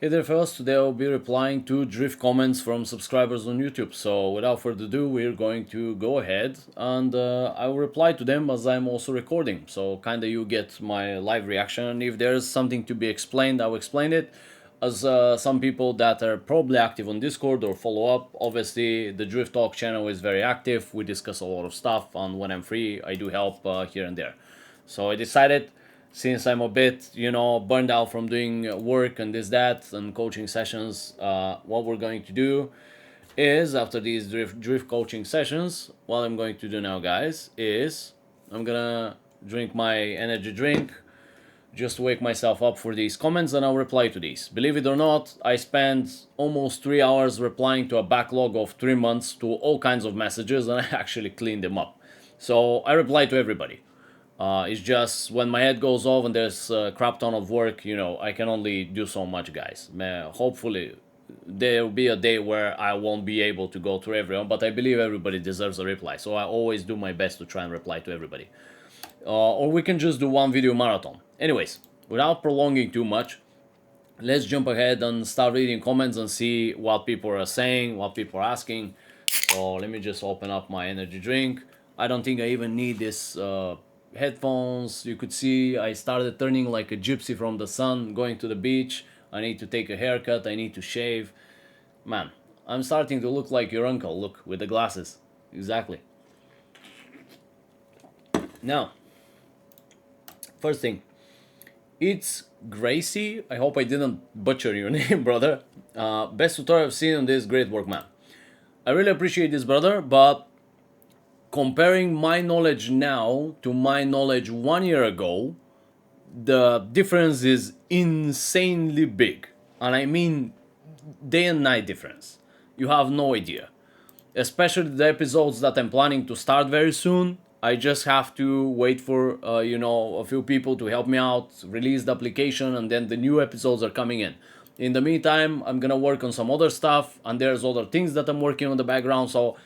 Hey there fellas, today I'll be replying to drift comments from subscribers on YouTube. So without further ado, we're going to go ahead and I will reply to them as I'm also recording. So kinda you get my live reaction. If there's something to be explained, I'll explain it. As some people that are probably active on Discord or follow up, obviously the Drift Talk channel is very active. We discuss a lot of stuff, and when I'm free, I do help here and there. So I decided, since I'm a bit, burned out from doing work and this, that, and coaching sessions, what we're going to do is, after these drift coaching sessions, what I'm going to do now, guys, is I'm gonna drink my energy drink, just to wake myself up for these comments, and I'll reply to these. Believe it or not, I spent almost 3 hours replying to a backlog of 3 months to all kinds of messages, and I actually cleaned them up. So I reply to everybody. It's just when my head goes off and there's a crap ton of work, I can only do so much, guys. Hopefully, there will be a day where I won't be able to go through everyone, but I believe everybody deserves a reply. So I always do my best to try and reply to everybody. Or we can just do one video marathon. Anyways, without prolonging too much, let's jump ahead and start reading comments and see what people are saying, what people are asking. So let me just open up my energy drink. I don't think I even need this headphones. You could see I started turning like a gypsy from the sun, going to the beach. I need to take a haircut, I need to shave. Man, I'm starting to look like your uncle, look, with the glasses. Exactly. Now, first thing, it's Gracie. I hope I didn't butcher your name, brother. Best tutorial I've seen on this, great work, man. I really appreciate this, brother, but comparing my knowledge now to my knowledge 1 year ago, the difference is insanely big. And I mean day and night difference. You have no idea. Especially the episodes that I'm planning to start very soon. I just have to wait for a few people to help me out, release the application, and then the new episodes are coming in. In the meantime, I'm gonna work on some other stuff, and there's other things that I'm working on the background, so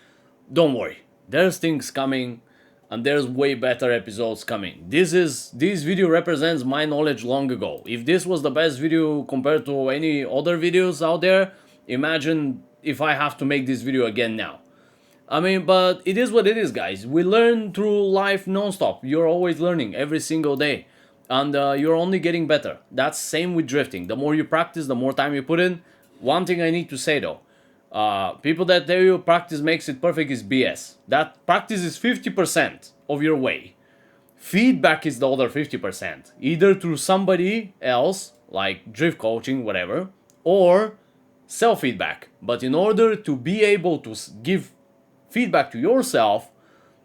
don't worry. There's things coming, and there's way better episodes coming. This video represents my knowledge long ago. If this was the best video compared to any other videos out there, imagine if I have to make this video again now. I mean, but it is what it is, guys. We learn through life non-stop. You're always learning every single day. And you're only getting better. That's same with drifting. The more you practice, the more time you put in. One thing I need to say though. People that tell you practice makes it perfect is BS. That practice is 50% of your way. Feedback is the other 50%. Either through somebody else, like drift coaching, whatever, or self-feedback. But in order to be able to give feedback to yourself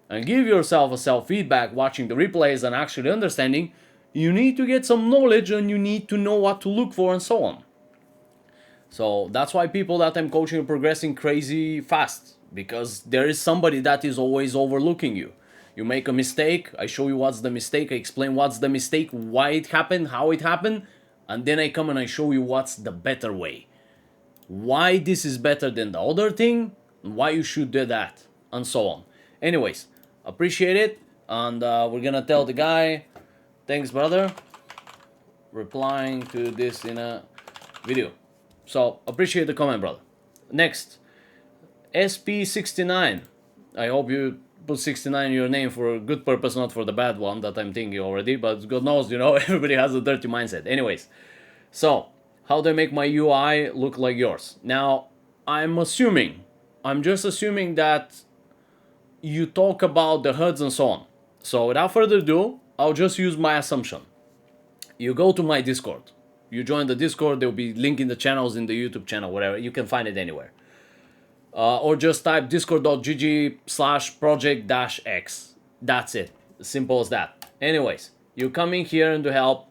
and give yourself a self-feedback watching the replays and actually understanding, you need to get some knowledge and you need to know what to look for and so on. So that's why people that I'm coaching are progressing crazy fast, because there is somebody that is always overlooking you. You make a mistake, I show you what's the mistake, I explain what's the mistake, why it happened, how it happened, and then I come and I show you what's the better way. Why this is better than the other thing, and why you should do that, and so on. Anyways, appreciate it, and we're gonna tell the guy, thanks brother, replying to this in a video. So, appreciate the comment, brother. Next, SP69. I hope you put 69 in your name for a good purpose, not for the bad one that I'm thinking already, but God knows, everybody has a dirty mindset. Anyways, so, how do I make my UI look like yours? Now, I'm just assuming that you talk about the HUDs and so on. So, without further ado, I'll just use my assumption. You go to my Discord. You join the Discord, there'll be link in the channels, in the YouTube channel, whatever. You can find it anywhere. Or just type discord.gg/project-x. That's it. Simple as that. Anyways, you come in here into help,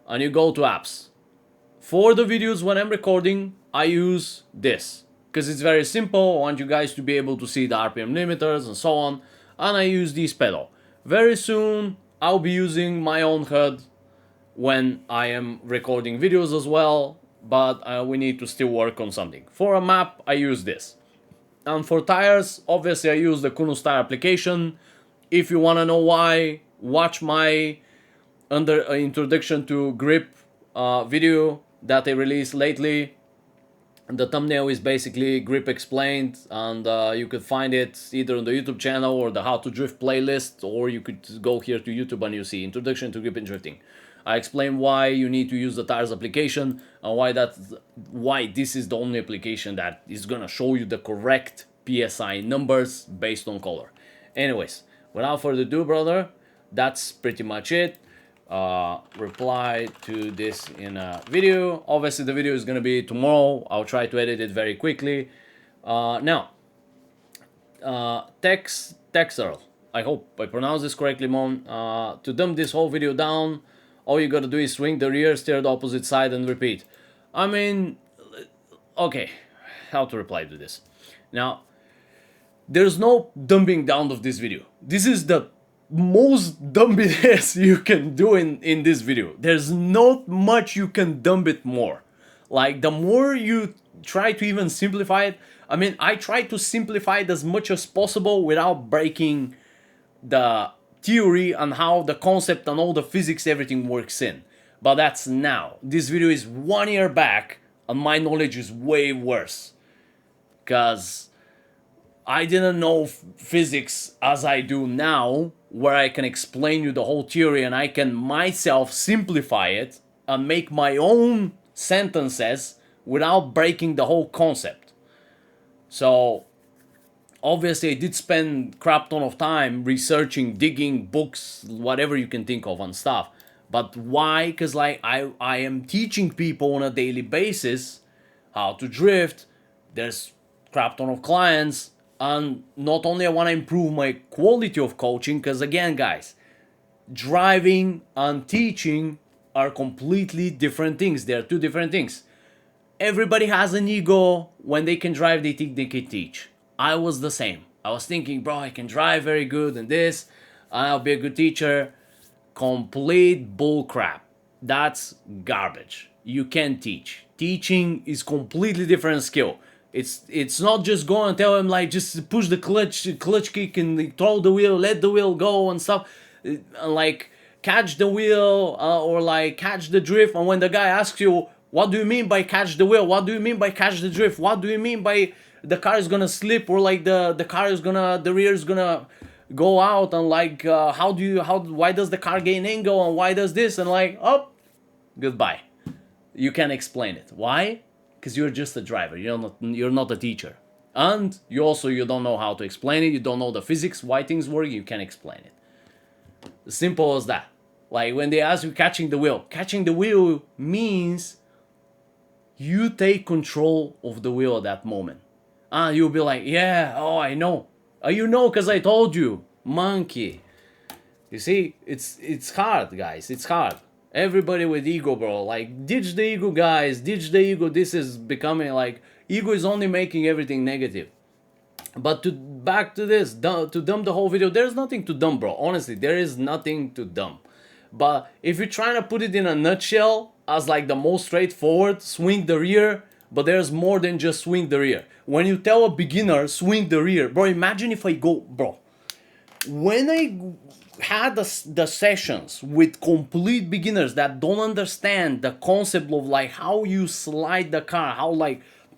and you go to apps. For the videos when I'm recording, I use this, because it's very simple. I want you guys to be able to see the RPM limiters and so on. And I use this pedal. Very soon, I'll be using my own HUD when I am recording videos as well, but we need to still work on something. For a map, I use this. And for tires, obviously I use the Kunus tire application. If you want to know why, watch my introduction to grip video. that they released lately. The thumbnail is basically grip explained, and you could find it either on the YouTube channel or the How to Drift playlist, or you could go here to YouTube and you see Introduction to Grip and Drifting. I explain why you need to use the tires application and why this is the only application that is gonna show you the correct PSI numbers based on color. Anyways, without further ado, brother, that's pretty much it. Reply to this in a video. Obviously, the video is gonna be tomorrow. I'll try to edit it very quickly. Now, ThroTTle. I hope I pronounced this correctly, Mon. To dumb this whole video down, all you gotta do is swing the rear, steer the opposite side, and repeat. I mean, okay, how to reply to this? Now, there's no dumbing down of this video. This is the most dumbiness you can do in this video. There's not much you can dumb it more. Like, the more you try to even simplify it, I mean, I try to simplify it as much as possible without breaking the theory and how the concept and all the physics, everything works in. But that's now. This video is 1 year back and my knowledge is way worse. Because I didn't know physics as I do now, where I can explain you the whole theory and I can myself simplify it and make my own sentences without breaking the whole concept. So obviously I did spend crap ton of time researching, digging, books, whatever you can think of and stuff. But why? Because like I am teaching people on a daily basis how to drift. There's crap ton of clients. And not only I want to improve my quality of coaching, because again, guys, driving and teaching are completely different things. They are two different things. Everybody has an ego. When they can drive, they think they can teach. I was the same. I was thinking, bro, I can drive very good and this, I'll be a good teacher. Complete bullcrap. That's garbage. You can't teach. Teaching is completely different skill. It's not just go and tell him like just push the clutch kick and throw the wheel, let the wheel go and stuff. Like catch the wheel or like catch the drift. And when the guy asks you, what do you mean by catch the wheel? What do you mean by catch the drift? What do you mean by the car is gonna slip or like the rear is gonna go out and like why does the car gain angle and why does this and like goodbye. You can't explain it. Why? Because you're just a driver. You're not a teacher, and you don't know how to explain it. You don't know the physics, why things work. You can't explain it. As simple as that. Like when they ask you catching the wheel means you take control of the wheel at that moment. You'll be like, yeah, oh, I know. You know, because I told you, monkey. You see, it's hard, guys. It's hard. Everybody with ego, bro. Like, ditch the ego, guys. Ditch the ego. This is becoming like, ego is only making everything negative. But back to this, to dump the whole video, there's nothing to dump, bro. Honestly, there is nothing to dump. But if you're trying to put it in a nutshell as like the most straightforward, swing the rear, but there's more than just swing the rear. When you tell a beginner, swing the rear, bro, imagine if I go, bro, when I had the sessions with complete beginners that don't understand the concept of like how you slide the car,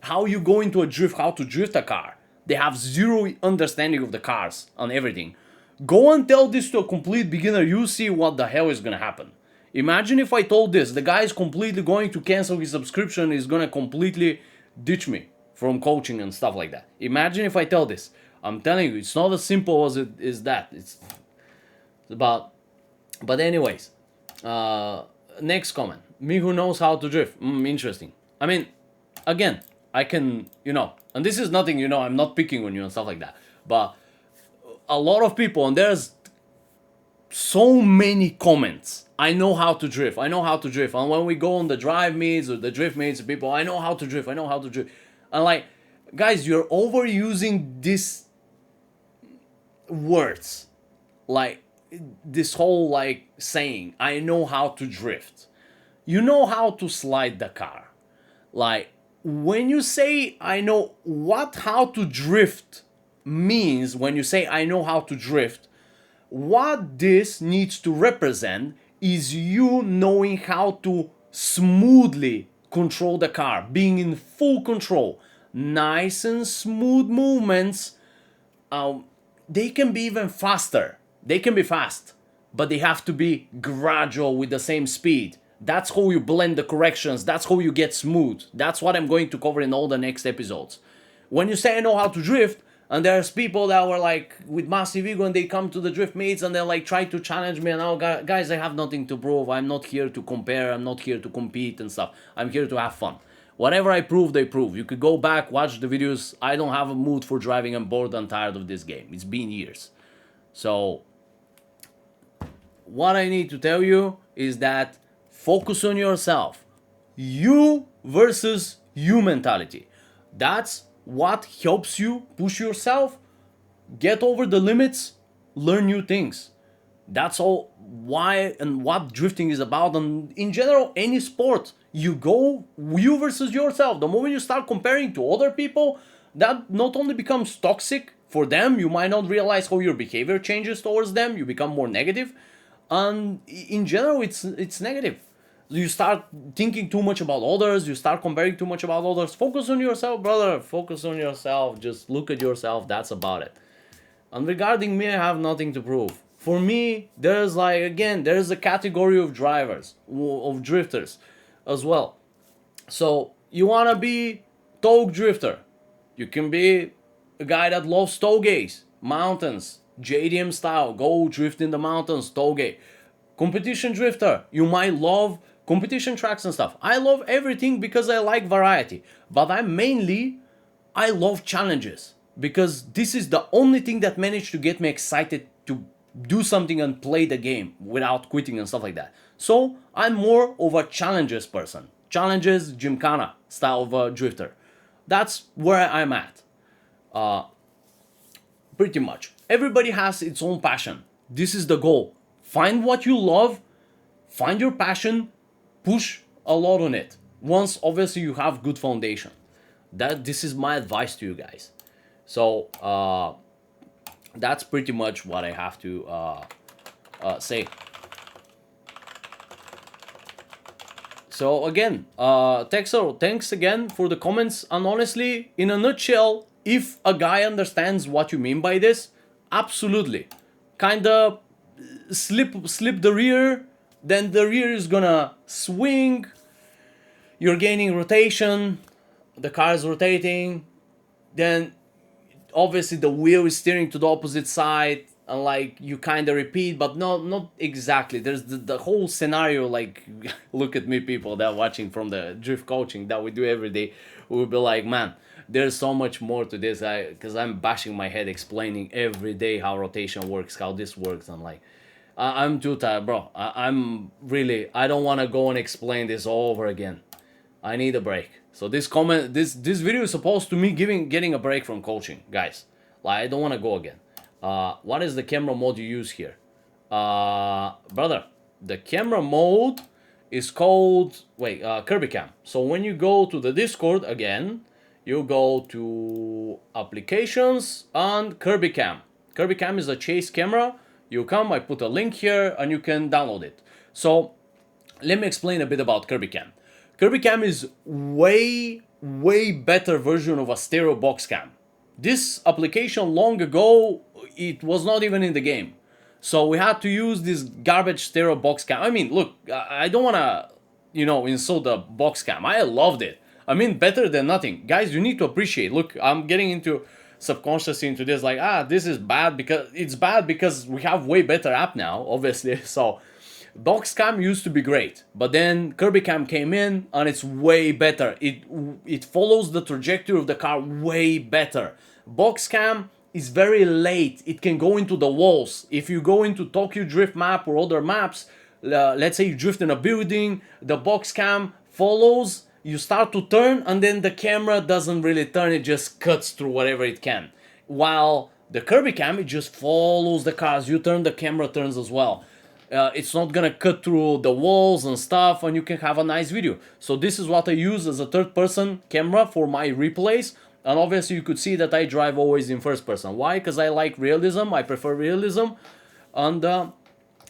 how you go into a drift, how to drift a car. They have zero understanding of the cars and everything. Go and tell this to a complete beginner, you see what the hell is gonna happen. Imagine if I told this, the guy is completely going to cancel his subscription, is gonna completely ditch me from coaching and stuff like that. Imagine if I tell this. I'm telling you, it's not as simple as it is that. It's about, but anyways, next comment. Me who knows how to drift. Interesting. I mean, again, I can, and this is nothing, I'm not picking on you and stuff like that. But a lot of people, and there's so many comments. I know how to drift. I know how to drift. And when we go on the drive meets or the drift meets, people, I know how to drift. I know how to drift. And like, guys, you're overusing these words. Like, this whole like saying, I know how to drift. You know how to slide the car. Like, when you say I know how to drift means, when you say I know how to drift, what this needs to represent is you knowing how to smoothly control the car, being in full control, nice and smooth movements. They can be even faster. They can be fast, but they have to be gradual with the same speed. That's how you blend the corrections. That's how you get smooth. That's what I'm going to cover in all the next episodes. When you say I know how to drift, and there's people that were like with massive ego and they come to the drift meets and they like try to challenge me and oh guys, I have nothing to prove. I'm not here to compare. I'm not here to compete and stuff. I'm here to have fun. Whatever I prove, they prove. You could go back, watch the videos. I don't have a mood for driving. I'm bored and tired of this game. It's been years. So what I need to tell you is that focus on yourself. You versus you mentality. That's what helps you push yourself, get over the limits, learn new things. That's all why and what drifting is about. And in general, any sport, you go you versus yourself. The moment you start comparing to other people, that not only becomes toxic for them, you might not realize how your behavior changes towards them. You become more negative, and in general, it's negative. You start thinking too much about others. You start comparing too much about others. Focus on yourself, brother. Focus on yourself. Just look at yourself. That's about it. And regarding me, I have nothing to prove. For me, there's a category of drivers, of drifters as well. So you want to be toe drifter. You can be a guy that loves togeys, mountains, JDM style. Go drift in the mountains, togey. Competition drifter. You might love competition tracks and stuff. I love everything because I like variety. But I love challenges. Because this is the only thing that managed to get me excited to do something and play the game without quitting and stuff like that. So I'm more of a challenges person. Challenges, gymkhana style of a drifter. That's where I'm at. Pretty much. Everybody has its own passion. This is the goal. Find what you love. Find your passion. Push a lot on it. Once obviously you have good foundation. This is my advice to you guys. So that's pretty much what I have to say. So again, ThroTTle, thanks again for the comments. And honestly, in a nutshell, if a guy understands what you mean by this, absolutely. Kinda slip the rear, then the rear is gonna swing. You're gaining rotation, the car is rotating, then obviously the wheel is steering to the opposite side, and like you kind of repeat, but not exactly. There's the whole scenario, like look at me, people that are watching from the drift coaching that we do every day. We'll be like, man, there's so much more to this. Because I'm bashing my head explaining every day how rotation works, how this works. I'm like, I'm too tired, bro. I'm really, I don't want to go and explain this all over again. I need a break. So this video is supposed to me getting a break from coaching, guys. Like, I don't want to go again. What is the camera mode you use here? Brother, the camera mode is called, Kirby Cam. So when you go to the Discord again, you go to applications and Kirby Cam. Kirby Cam is a chase camera. You come, I put a link here and you can download it. So let me explain a bit about Kirby Cam. Kirby Cam is way better version of a stereo box cam. This application long ago, it was not even in the game. So we had to use this garbage stereo box cam. I mean, look, I don't want to, insult the box cam. I loved it. I mean, better than nothing. Guys, you need to appreciate. Look, I'm getting into subconsciously into this, like, this is bad because we have way better app now, obviously. So box cam used to be great, but then Kirby Cam came in and it's way better. It follows the trajectory of the car way better. Box cam is very late. It can go into the walls. If you go into Tokyo Drift map or other maps, let's say you drift in a building, the box cam follows, you start to turn, and then the camera doesn't really turn, it just cuts through whatever it can. While the Kirby Cam, it just follows the cars. You turn, the camera turns as well. It's not gonna cut through the walls and stuff, and you can have a nice video. So this is what I use as a third-person camera for my replays. And obviously you could see that I drive always in first person. Why? Because I like realism. I prefer realism. And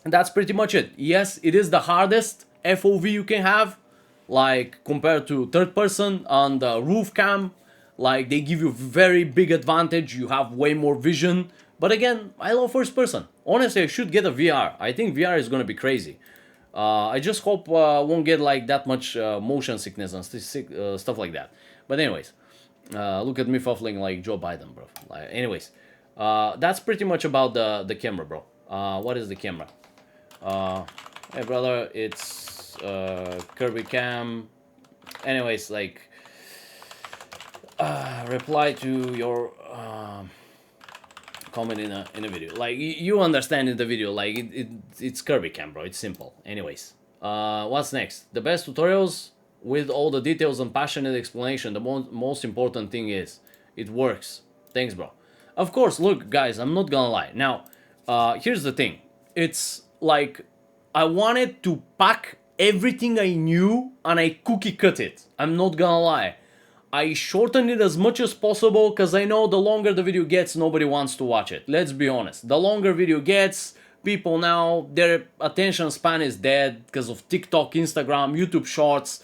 that's pretty much it. Yes, it is the hardest FOV you can have. like compared to third person on the roof cam. Like they give you very big advantage. You have way more vision. But again, I love first person. Honestly, I should get a VR. I think VR is gonna be crazy. I just hope won't get like that much motion sickness and stuff like that. But anyways, look at me fuffling like Joe Biden, bro. Like, anyways, that's pretty much about the camera, bro. What is the camera? Hey, brother, it's Kirby Cam. Anyways, like, reply to your comment in a video. Like, you understand in the video, like, it's Kirby Cam, bro. It's simple. Anyways, what's next? The best tutorials with all the details and passionate explanation. The most important thing is it works. Thanks, bro. Of course, look, guys, I'm not gonna lie. Now, here's the thing. It's like I wanted to pack everything I knew and I cookie cut it. I'm not gonna lie. I shortened it as much as possible because I know the longer the video gets, nobody wants to watch it. Let's be honest. The longer video gets, people now, their attention span is dead because of TikTok, Instagram, YouTube Shorts.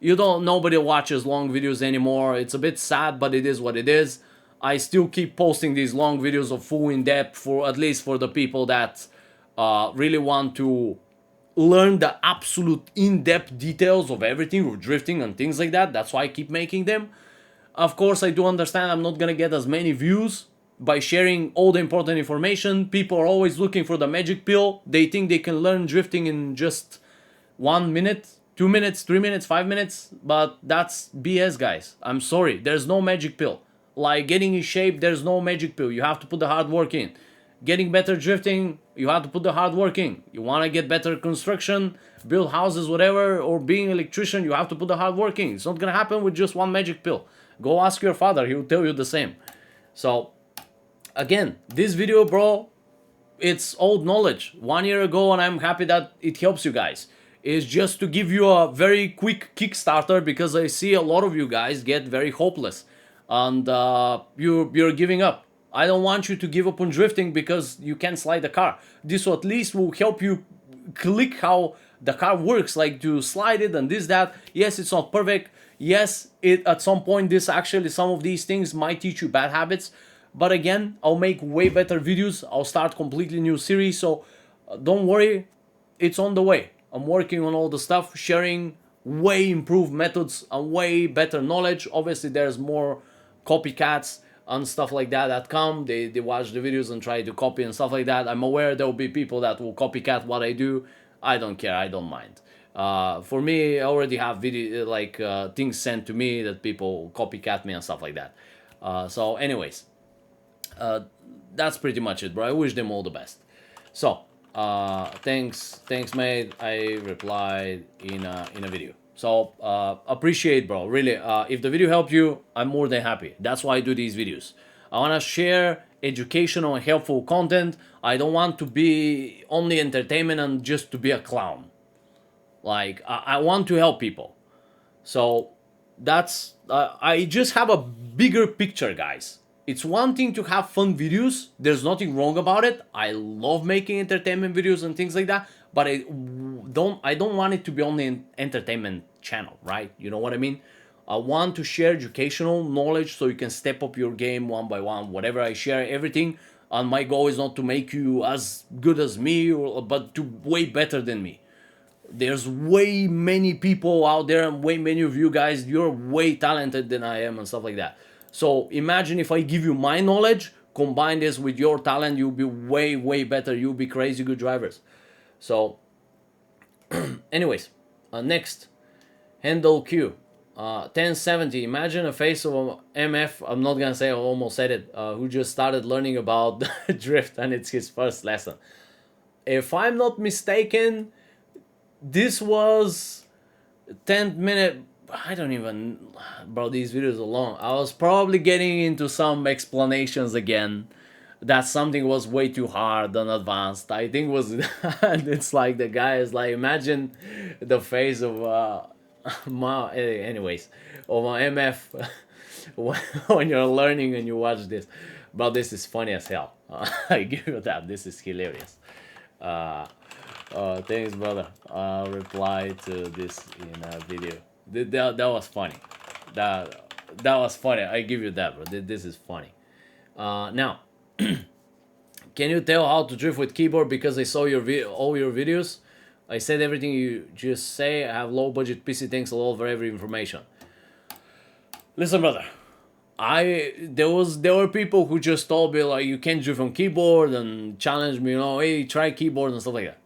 Nobody watches long videos anymore. It's a bit sad, but it is what it is. I still keep posting these long videos of full in depth for at least for the people that really want to learn the absolute in-depth details of everything, of drifting and things like that. That's why I keep making them. Of course, I do understand I'm not gonna get as many views by sharing all the important information. People are always looking for the magic pill. They think they can learn drifting in just 1 minute, 2 minutes, 3 minutes, 5 minutes, but that's BS, guys. I'm sorry, there's no magic pill. Like getting in shape, there's no magic pill. You have to put the hard work in. Getting better drifting, you have to put the hard work in. You want to get better construction, build houses, whatever, or being an electrician, you have to put the hard work in. It's not gonna happen with just one magic pill. Go ask your father, he'll tell you the same. So, again, this video, bro, it's old knowledge. 1 year ago, and I'm happy that it helps you guys. It's just to give you a very quick Kickstarter because I see a lot of you guys get very hopeless and you're giving up. I don't want you to give up on drifting because you can't slide the car. This at least will help you click how the car works, like to slide it and this, that. Yes, it's not perfect. Yes, at some point, some of these things might teach you bad habits. But again, I'll make way better videos. I'll start completely new series. So don't worry, it's on the way. I'm working on all the stuff, sharing way improved methods and way better knowledge. Obviously, there's more copycats and stuff like that come. They watch the videos and try to copy and stuff like that. I'm aware there will be people that will copycat what I do. I don't care. I don't mind. For me, I already have things sent to me that people copycat me and stuff like that. So anyways, that's pretty much it, bro. I wish them all the best. So thanks mate. I replied in a video. So appreciate, bro, really. If the video helped you, I'm more than happy. That's why I do these videos. I want to share educational and helpful content. I don't want to be only entertainment and just to be a clown. Like I want to help people. So that's I just have a bigger picture, guys. It's one thing to have fun videos. There's nothing wrong about it. I love making entertainment videos and things like that. But I don't want it to be only an entertainment channel, right? You know what I mean? I want to share educational knowledge so you can step up your game one by one. Whatever I share, everything. And my goal is not to make you as good as me, but to way better than me. There's way many people out there and way many of you guys, you're way talented than I am and stuff like that. So imagine if I give you my knowledge, combine this with your talent, you'll be way better. You'll be crazy good drivers. So anyways, next, handle Q. 1070, imagine a face of an MF, I'm not gonna say, I almost said it, who just started learning about drift and it's his first lesson. If I'm not mistaken, this was 10 minute. I don't even, bro, these videos are long. I was probably getting into some explanations again that something was way too hard and advanced. I think was it's like the guy is like, imagine the face of anyways, of an MF when you're learning and you watch this. But this is funny as hell. I give you that. This is hilarious. Thanks, brother. I'll reply to this in a video. That was funny. That was funny. I give you that, bro. This is funny. Now, can you tell how to drift with keyboard? Because I saw all your videos. I said everything you just say. I have low budget PC. Thanks a lot for every information. Listen, brother. There were people who just told me like you can't drift on keyboard and challenged me, hey, try keyboard and stuff like that.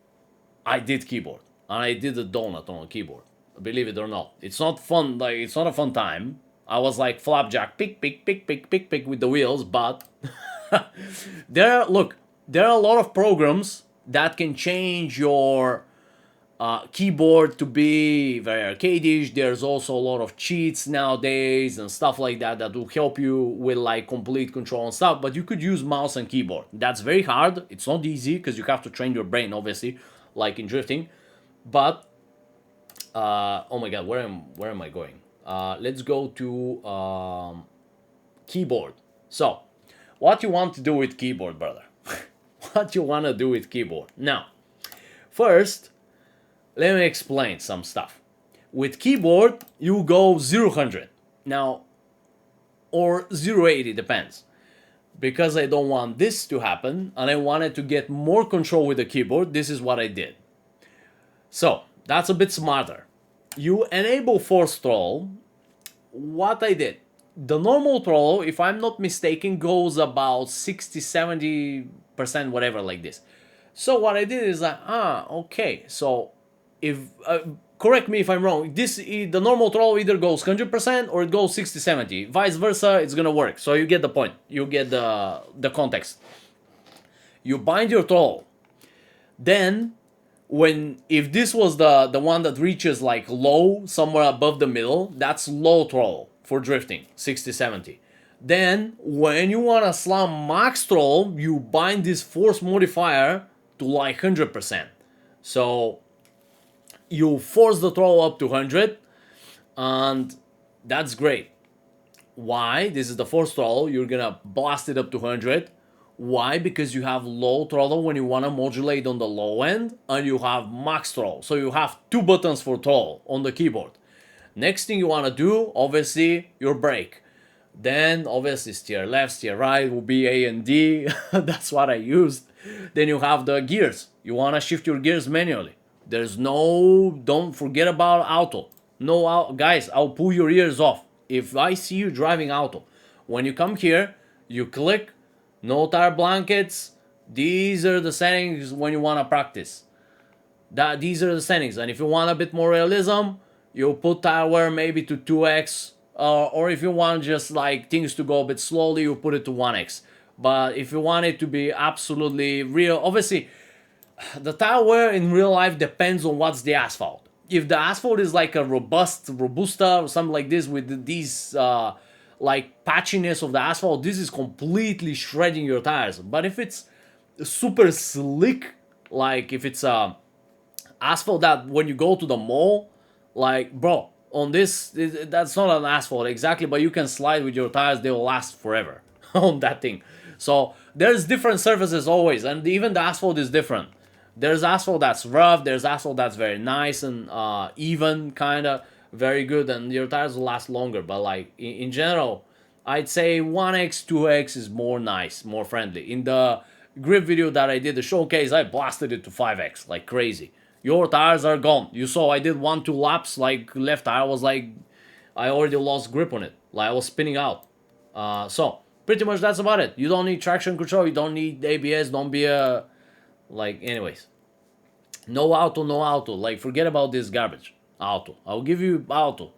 I did keyboard and I did a donut on a keyboard. Believe it or not, it's not fun. Like it's not a fun time. I was like flapjack, pick, pick, pick, pick, pick, pick with the wheels, but there are a lot of programs that can change your keyboard to be very arcadish. There's also a lot of cheats nowadays and stuff like that that will help you with like complete control and stuff. But you could use mouse and keyboard. That's very hard. It's not easy because you have to train your brain, obviously, like in drifting. But oh my god, where am I going? Let's go to keyboard. So, what you want to do with keyboard, brother? What you want to do with keyboard? Now, first, let me explain some stuff. With keyboard, you go 0-100. Now, or 0-80, depends. Because I don't want this to happen, and I wanted to get more control with the keyboard, this is what I did. So, that's a bit smarter. You enable force throttle. What I did, the normal throttle, if I'm not mistaken, goes about 60-70%, whatever, like this. So what I did is like, okay, so if correct me if I'm wrong, the normal throttle either goes 100% or it goes 60-70. Vice versa, it's gonna work. So you get the point. You get the context. You bind your throttle. Then if this was the one that reaches like low, somewhere above the middle, that's low throttle for drifting, 60-70. Then when you want to slam max throttle, you bind this force modifier to like 100%. So you force the throttle up to 100, and that's great. Why? This is the force throttle. You're gonna blast it up to 100. Why? Because you have low throttle when you want to modulate on the low end, and you have max throttle. So you have two buttons for throttle on the keyboard. Next thing you want to do, obviously, your brake. Then, obviously, steer left, steer right will be A and D. That's what I used. Then you have the gears. You want to shift your gears manually. Don't forget about auto. No, guys, I'll pull your ears off. If I see you driving auto, when you come here, you click, no tire blankets. These are the settings when you want to practice. These are the settings. And if you want a bit more realism, you put tire wear maybe to 2x. Or if you want just like things to go a bit slowly, you put it to 1x. But if you want it to be absolutely real, obviously, the tire wear in real life depends on what's the asphalt. If the asphalt is like a robusta or something like this with these like patchiness of the asphalt, this is completely shredding your tires. But if it's super slick, like if it's asphalt that when you go to the mall, like bro, on this, that's not an asphalt exactly, but you can slide with your tires, they will last forever on that thing. So there's different surfaces always, and even the asphalt is different. There's asphalt that's rough, there's asphalt that's very nice and even, kind of very good, and your tires will last longer. But like in general, I'd say 1x, 2x is more nice, more friendly. In the grip video that I did, the showcase, I blasted it to 5x like crazy. Your tires are gone. You saw I did 1-2 laps, like left tire was like, I already lost grip on it. Like I was spinning out. So pretty much that's about it. You don't need traction control, you don't need ABS, don't be a, like, anyways. No auto, no auto. Like, forget about this garbage. Auto. I'll give you auto.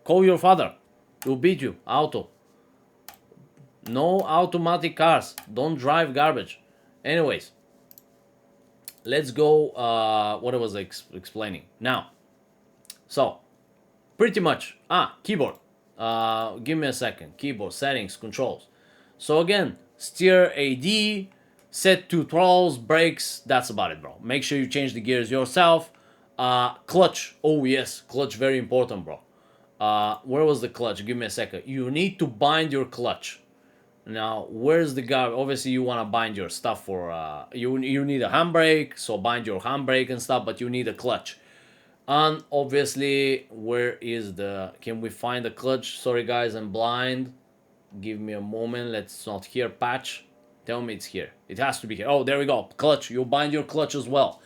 Call your father. He'll beat you. Auto. No automatic cars. Don't drive garbage. Anyways. Let's go, what I was explaining. Now. So. Pretty much. Keyboard. Give me a second. Keyboard, settings, controls. So again, steer AD. Set 2 throttles, brakes, that's about it, bro. Make sure you change the gears yourself. Clutch, oh yes, clutch, very important, bro. Where was the clutch? Give me a second. You need to bind your clutch. Now, where's the garbage? Obviously, you want to bind your stuff for, you need a handbrake, so bind your handbrake and stuff, but you need a clutch. And obviously, where is the, can we find the clutch? Sorry guys, I'm blind. Give me a moment, let's not hear patch. Tell me it's here. It has to be here. Oh, there we go. Clutch, you bind your clutch as well.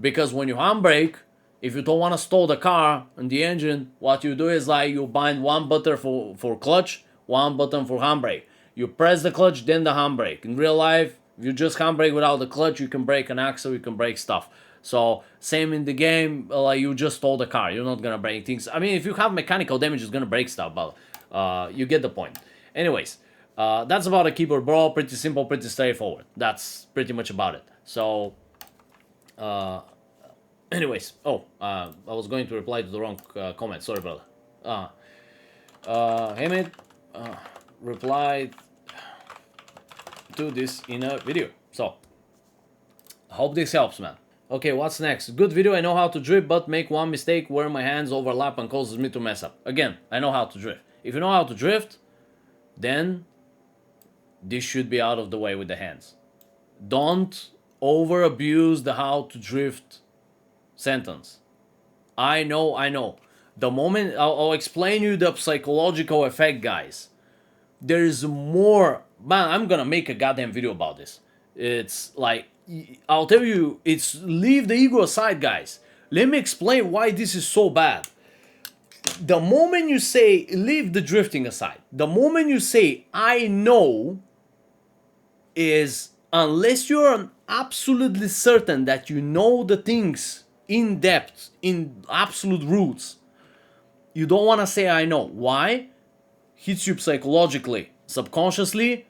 Because when you handbrake, if you don't want to stall the car and the engine, what you do is like you bind one button for clutch, one button for handbrake. You press the clutch, then the handbrake. In real life, if you just handbrake without the clutch, you can break an axle, you can break stuff. So same in the game, like you just stole the car. You're not gonna break things. I mean, if you have mechanical damage, it's gonna break stuff, but you get the point. Anyways, that's about a keyboard brawl. Pretty simple, pretty straightforward. That's pretty much about it. So, anyways, I was going to reply to the wrong comment. Sorry, brother. Hey, mate, replied to this in a video. So, I hope this helps, man. Okay, what's next? Good video. I know how to drift, but make one mistake where my hands overlap and causes me to mess up. Again, I know how to drift. If you know how to drift, then this should be out of the way with the hands. Don't over abuse the how to drift sentence. I know. The moment I'll explain you the psychological effect, guys. There's more. Man, I'm gonna make a goddamn video about this. It's like, I'll tell you, it's leave the ego aside, guys. Let me explain why this is so bad. The moment you say, leave the drifting aside, the moment you say, I know, is unless you're absolutely certain that you know the things in depth, in absolute roots, you don't want to say, I know. Why? Hits you psychologically, subconsciously.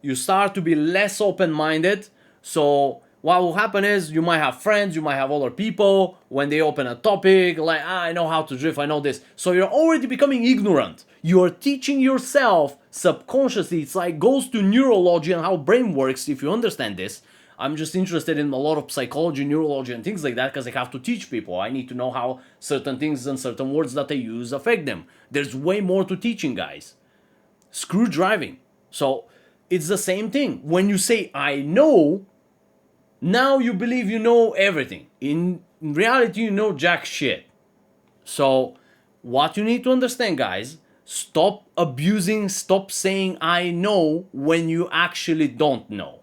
You start to be less open-minded. So what will happen is you might have friends, you might have other people, when they open a topic, like, I know how to drift, I know this. So you're already becoming ignorant. You're teaching yourself subconsciously. It's like goes to neurology and how brain works, if you understand this. I'm just interested in a lot of psychology, neurology, and things like that because I have to teach people. I need to know how certain things and certain words that I use affect them. There's way more to teaching, guys. Screw driving. So it's the same thing. When you say, I know, now you believe you know everything. In reality, you know jack shit. So what you need to understand, guys, stop abusing, stop saying I know when you actually don't know.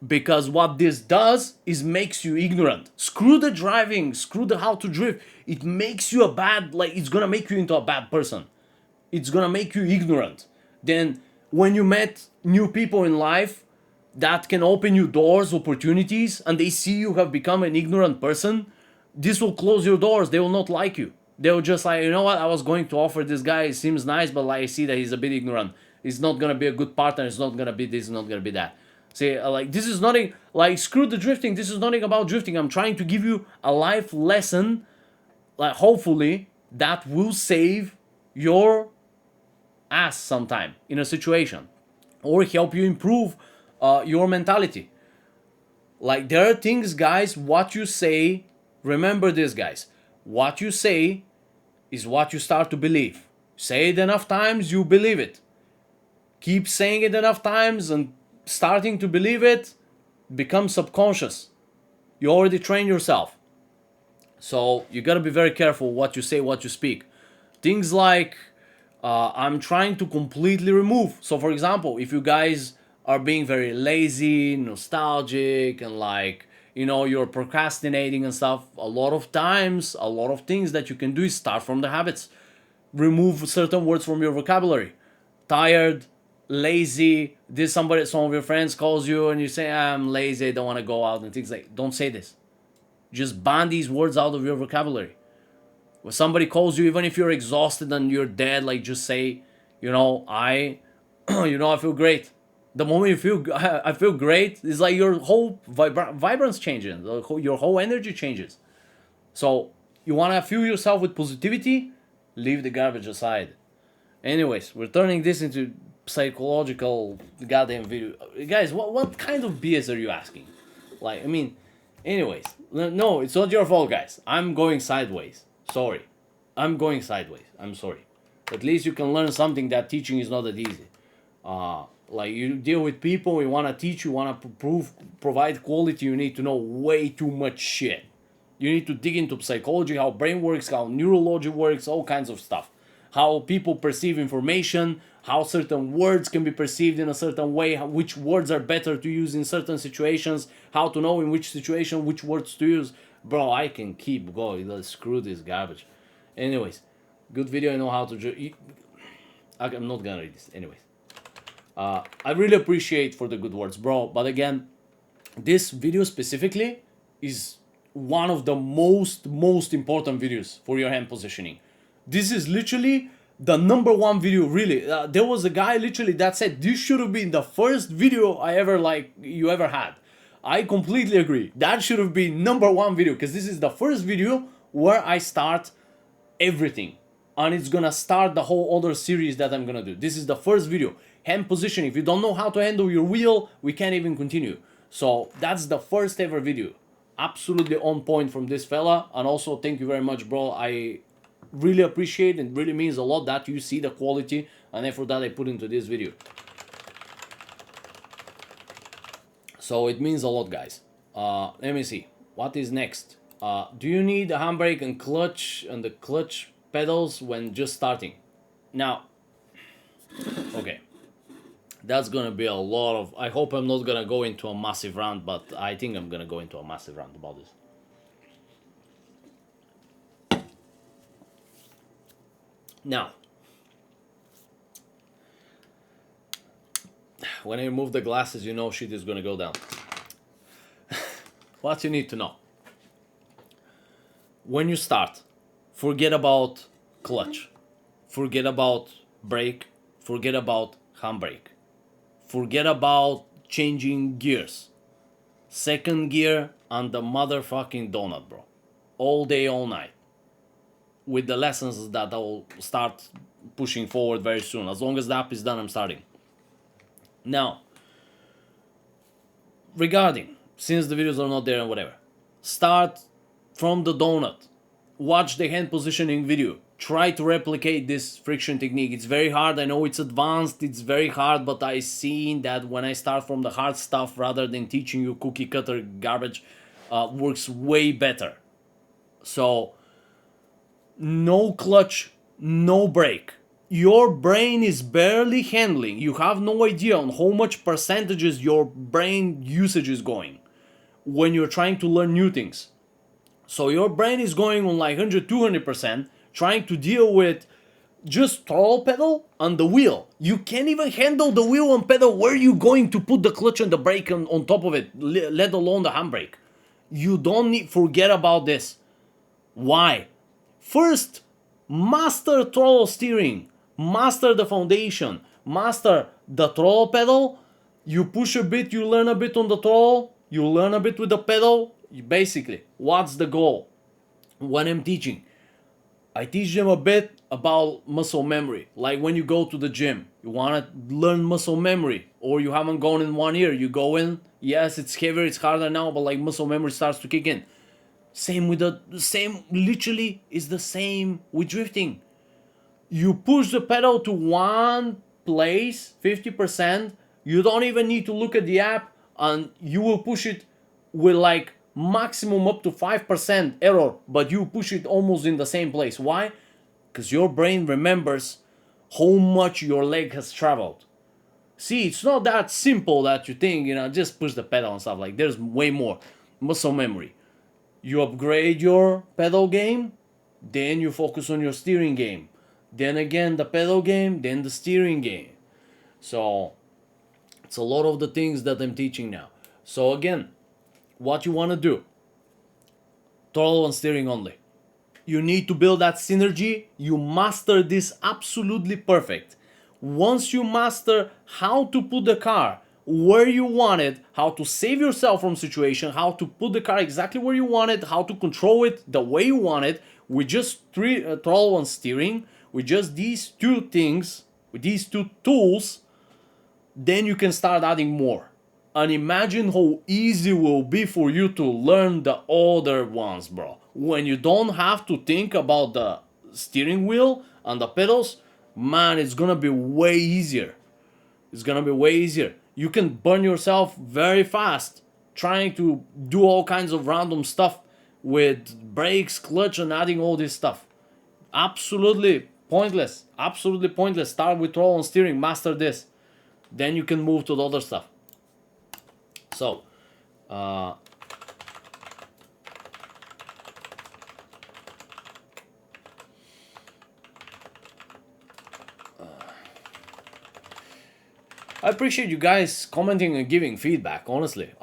Because what this does is makes you ignorant. Screw the driving, screw the how to drift. It makes you a bad, like, it's gonna make you into a bad person. It's gonna make you ignorant. Then when you met new people in life that can open you doors, opportunities, and they see you have become an ignorant person, this will close your doors. They will not like you. They'll just like, you know what, I was going to offer this guy, he seems nice, but like I see that he's a bit ignorant. He's not gonna be a good partner, it's not gonna be this, it's not gonna be that. See, like, this is nothing, like, screw the drifting, this is nothing about drifting. I'm trying to give you a life lesson, like, hopefully, that will save your ass sometime in a situation. Or help you improve your mentality. Like, there are things, guys, what you say, remember this, guys. What you say is what you start to believe. Say it enough times, you believe it. Keep saying it enough times and starting to believe it becomes subconscious. You already trained yourself. So you gotta be very careful what you say, what you speak. Things like, I'm trying to completely remove. So for example, if you guys are being very lazy, nostalgic, and like, you know, you're procrastinating and stuff, a lot of times, a lot of things that you can do is start from the habits. Remove certain words from your vocabulary. Tired, lazy, some of your friends calls you and you say, I'm lazy, I don't want to go out, and things like, don't say this. Just ban these words out of your vocabulary. When somebody calls you, even if you're exhausted and you're dead, like, just say, you know, I feel great. The moment you feel, I feel great, it's like your whole vibrance changes, your whole energy changes. So you want to fuel yourself with positivity, leave the garbage aside. Anyways, we're turning this into psychological goddamn video. Guys, what kind of BS are you asking? Like, I mean, anyways, no, it's not your fault, guys. I'm going sideways. Sorry. I'm going sideways. I'm sorry. At least you can learn something that teaching is not that easy. Like, you deal with people, you want to teach, you want to provide quality, you need to know way too much shit. You need to dig into psychology, how brain works, how neurology works, all kinds of stuff. How people perceive information, how certain words can be perceived in a certain way, which words are better to use in certain situations, how to know in which situation which words to use. Bro, I can keep going. Let's screw this garbage. Anyways, good video. I know how to. I'm not gonna read this. Anyways, I really appreciate for the good words, bro. But again, this video specifically is one of the most important videos for your hand positioning. This is literally the number one video, really. There was a guy literally that said this should have been the first video I ever you ever had. I completely agree. That should have been number one video, because this is the first video where I start everything, and it's gonna start the whole other series that I'm gonna do. This is the first video. Hand position. If you don't know how to handle your wheel, we can't even continue. So that's the first ever video. Absolutely on point from this fella. And also, thank you very much, bro. I really appreciate it. It really means a lot that you see the quality and effort that I put into this video. So it means a lot, guys. Let me see. What is next? Do you need a handbrake and clutch and the clutch pedals when just starting? Now, okay. That's gonna be a lot of... I hope I'm not gonna go into a massive rant, but I think I'm gonna go into a massive rant about this. Now, when I remove the glasses, you know shit is gonna go down. What you need to know. When you start, forget about clutch. Forget about brake. Forget about handbrake. Forget about changing gears. Second gear and the motherfucking donut, bro. All day, all night. With the lessons that I'll start pushing forward very soon. As long as the app is done, I'm starting. Now, regarding, since the videos are not there and whatever, start from the donut. Watch the hand positioning video. Try to replicate this friction technique. It's very hard. I know it's advanced. It's very hard, but I seen that when I start from the hard stuff rather than teaching you cookie cutter garbage, works way better. So, no clutch, no brake. Your brain is barely handling. You have no idea on how much percentages your brain usage is going when you're trying to learn new things. So your brain is going on like 100, 200%, trying to deal with just throttle pedal and the wheel. You can't even handle the wheel and pedal. Where are you going to put the clutch and the brake on top of it, let alone the handbrake? You don't need, forget about this. Why? First, master throttle steering, master the foundation, master the throttle pedal. You push a bit, you learn a bit on the throttle, you learn a bit with the pedal. Basically, what's the goal? When I'm teaching, I teach them a bit about muscle memory. Like when you go to the gym, you want to learn muscle memory, or you haven't gone in 1 year, you go in, yes, it's heavier, it's harder now, but like muscle memory starts to kick in. Same with the same, literally is the same with drifting. You push the pedal to one place, 50%, you don't even need to look at the app, and you will push it with like maximum up to 5% error, but you push it almost in the same place. Why? Because your brain remembers how much your leg has traveled. See, it's not that simple that you think, just push the pedal and stuff. Like, there's way more. Muscle memory. You upgrade your pedal game, then you focus on your steering game. Then again the pedal game, then the steering game. So, it's a lot of the things that I'm teaching now. So again, what you want to do, throttle and steering only. You need to build that synergy. You master this absolutely perfect. Once you master how to put the car where you want it, how to save yourself from situation, how to put the car exactly where you want it, how to control it the way you want it, with just throttle and steering, with just these two things, with these two tools, then you can start adding more. And imagine how easy it will be for you to learn the other ones, bro. When you don't have to think about the steering wheel and the pedals, man, it's gonna be way easier. It's gonna be way easier. You can burn yourself very fast trying to do all kinds of random stuff with brakes, clutch, and adding all this stuff. Absolutely pointless. Absolutely pointless. Start with throttle and steering, master this. Then you can move to the other stuff. So, uh, I appreciate you guys commenting and giving feedback, honestly.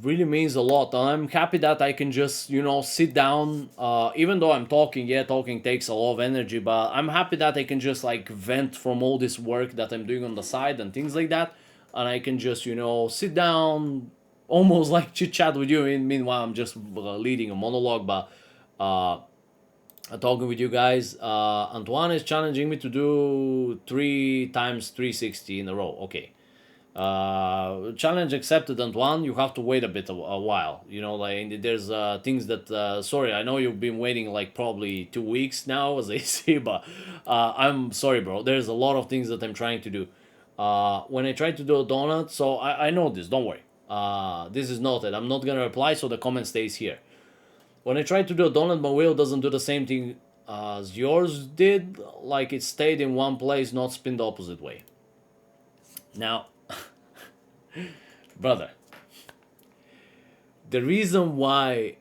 Really means a lot. And I'm happy that I can just, sit down. Even though I'm talking, yeah, talking takes a lot of energy, but I'm happy that I can just like vent from all this work that I'm doing on the side and things like that. And I can just, sit down, almost like chit chat with you. Meanwhile, I'm just leading a monologue, but talking with you guys. Antoine is challenging me to do 3 times 360 in a row. Okay. Challenge accepted, Antoine. You have to wait a while. Like there's things that. Sorry, I know you've been waiting like probably 2 weeks now, as I see, but I'm sorry, bro. There's a lot of things that I'm trying to do. When I try to do a donut, so I know this. Don't worry. This is noted. I'm not gonna reply, so the comment stays here. When I try to do a donut, my wheel doesn't do the same thing as yours did. Like it stayed in one place, not spin the opposite way. Now, brother, the reason why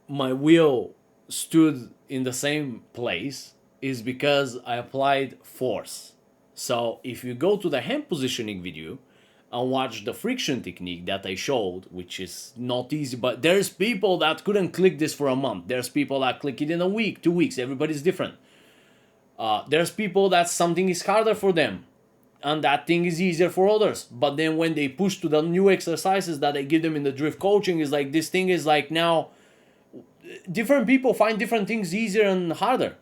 my wheel stood in the same place is because I applied force. So if you go to the hand positioning video and watch the friction technique that I showed, which is not easy, but there's people that couldn't click this for a month. There's people that click it in a week, 2 weeks. Everybody's different. There's people that something is harder for them and that thing is easier for others. But then when they push to the new exercises that I give them in the drift coaching, is like this thing is like now different people find different things easier and harder.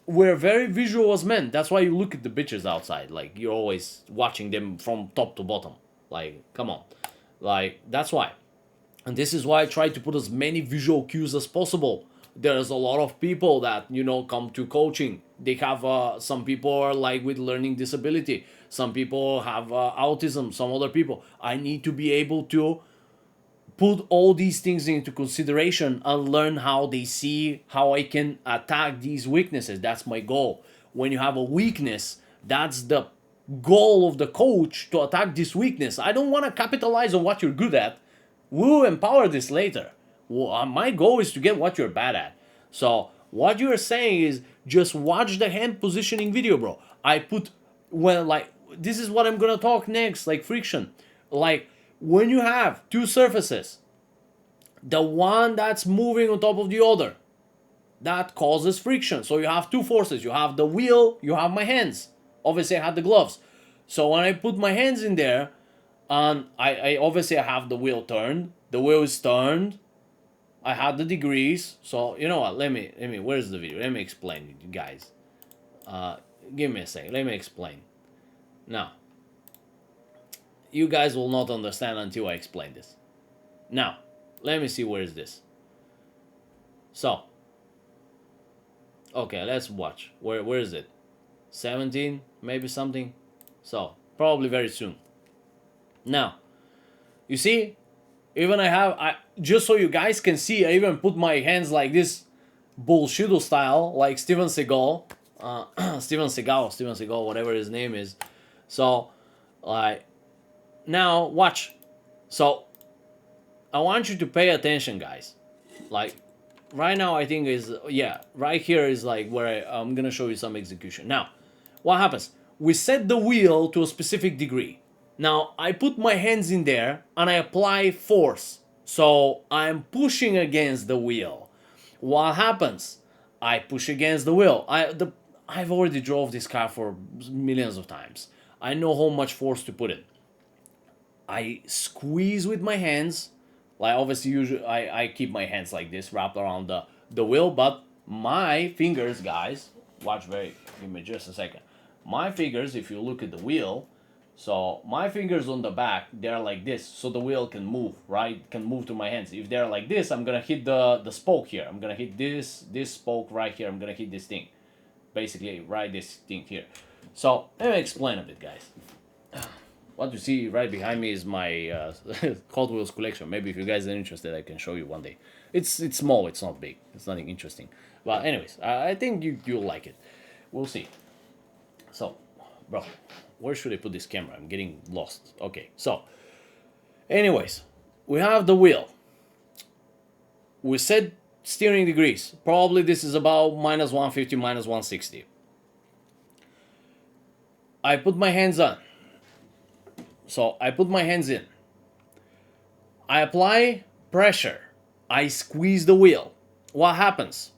We're very visual as men. That's why you look at the bitches outside. Like you're always watching them from top to bottom. Like, come on. Like, that's why. And this is why I try to put as many visual cues as possible. There's a lot of people that, come to coaching. They have, some people are like with learning disability. Some people have autism, some other people. I need to be able to put all these things into consideration and learn how they see how I can attack these weaknesses. That's my goal. When you have a weakness, that's the goal of the coach, to attack this weakness. I don't want to capitalize on what you're good at. We'll empower this later. Well, my goal is to get what you're bad at. So what you're saying is just watch the hand positioning video, bro. This is what I'm gonna talk next, like friction. Like when you have two surfaces, the one that's moving on top of the other, that causes friction. So you have two forces. You have the wheel, you have my hands. Obviously I had the gloves. So when I put my hands in there, and I obviously I have the wheel turned. The wheel is turned. I had the degrees. So you know what? Let me. Where's the video? Let me explain it, guys. Give me a second. Let me explain. Now, you guys will not understand until I explain this. Now, let me see where is this. So, okay, let's watch. Where is it? 17, maybe something. So, probably very soon. Now, you see, even I just so you guys can see, I even put my hands like this, bullshit style, like Steven Seagal, Steven Seagal, whatever his name is. So, like, now watch. So, I want you to pay attention, guys. Like, right now, I think right here is like where I'm gonna show you some execution. Now, what happens? We set the wheel to a specific degree. Now, I put my hands in there and I apply force. So, I'm pushing against the wheel. What happens? I push against the wheel. I've already drove this car for millions of times. I know how much force to put in. I squeeze with my hands. Like, obviously, usually I keep my hands like this, wrapped around the wheel, but my fingers, guys, give me just a second. My fingers, if you look at the wheel, so my fingers on the back, they're like this, so the wheel can move, right? Can move to my hands. If they're like this, I'm gonna hit the spoke here. I'm gonna hit this spoke right here. I'm gonna hit this thing. Basically, right this thing here. So, let me explain a bit, guys. What you see right behind me is my Hot Wheels collection. Maybe if you guys are interested, I can show you one day. It's small, it's not big, it's nothing interesting. But anyways, I think you'll like it. We'll see. So, bro, where should I put this camera? I'm getting lost. Okay, so, anyways, we have the wheel. We set steering degrees. Probably this is about minus 150, minus 160. I put my hands on. So I put my hands in. I apply pressure. I squeeze the wheel. What happens?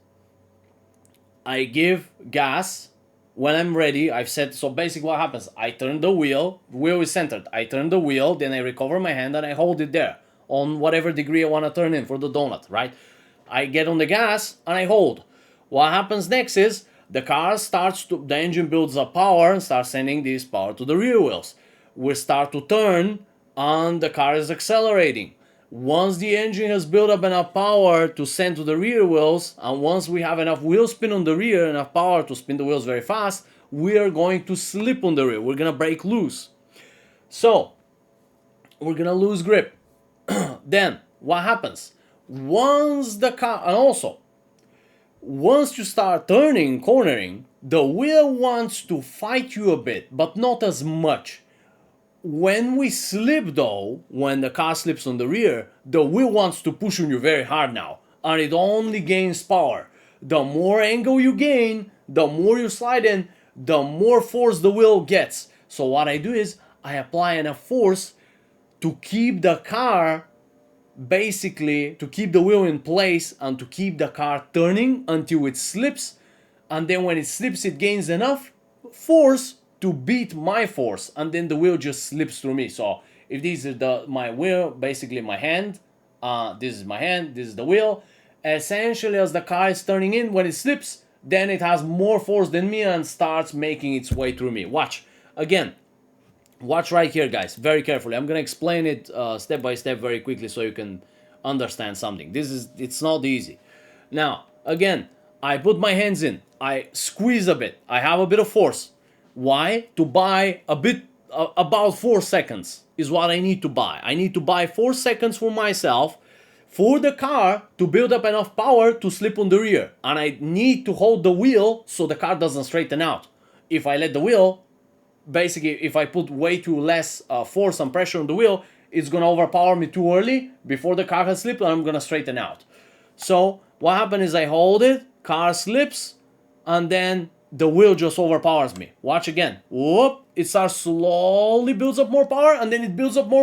I give gas. When I'm ready, I've set, so basically what happens, I turn the wheel is centered. I turn the wheel, then I recover my hand and I hold it there on whatever degree I want to turn in for the donut, right? I get on the gas and I hold. What happens next is the car starts to, the engine builds up power and starts sending this power to the rear wheels. We start to turn and the car is accelerating. Once the engine has built up enough power to send to the rear wheels, and once we have enough wheel spin on the rear, enough power to spin the wheels very fast, we are going to slip on the rear. We're going to break loose. So, we're going to lose grip. Then, what happens? Once the car, and also, once you start turning, cornering, the wheel wants to fight you a bit, but not as much. When we slip though, when the car slips on the rear, the wheel wants to push on you very hard now, and it only gains power. The more angle you gain, the more you slide in, the more force the wheel gets. So what I do is, I apply enough force to keep the car, basically, to keep the wheel in place and to keep the car turning until it slips, and then when it slips it gains enough force to beat my force, and then the wheel just slips through me. So if this is my wheel, basically my hand, this is my hand, this is the wheel, essentially as the car is turning in, when it slips, then it has more force than me and starts making its way through me. Watch, again, watch right here, guys, very carefully. I'm gonna explain it step by step very quickly so you can understand something. It's not easy. Now, again, I put my hands in, I squeeze a bit, I have a bit of force. Why? To buy a bit, about 4 seconds is what I need to buy. I need to buy 4 seconds for myself, for the car to build up enough power to slip on the rear. And I need to hold the wheel so the car doesn't straighten out. If I let the wheel, basically if I put way too less force and pressure on the wheel, it's gonna overpower me too early before the car has slipped and I'm gonna straighten out. So what happens is I hold it, car slips, and then the wheel just overpowers me. Watch again. Whoop! It starts slowly builds up more power, and then it builds up more,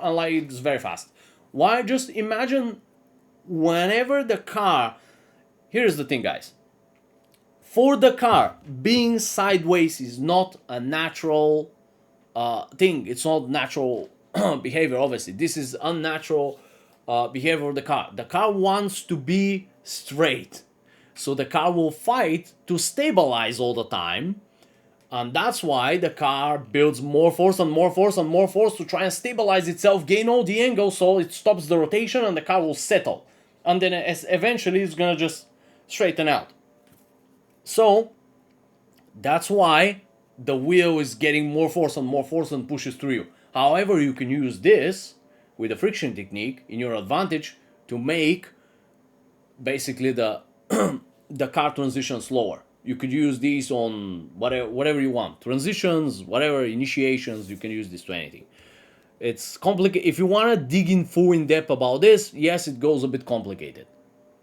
and like it's very fast. Why? Just imagine whenever the car. Here's the thing, guys. For the car, being sideways is not a natural thing. It's not natural behavior. Obviously, this is unnatural behavior of the car. The car wants to be straight. So the car will fight to stabilize all the time. And that's why the car builds more force and more force and more force to try and stabilize itself, gain all the angle so it stops the rotation and the car will settle. And then eventually it's gonna just straighten out. So that's why the wheel is getting more force and pushes through you. However, you can use this with the friction technique in your advantage to make basically the the car transition slower. You could use these on whatever you want. Transitions, whatever, initiations, you can use this to anything. It's complicated. If you want to dig in full in depth about this, yes, it goes a bit complicated.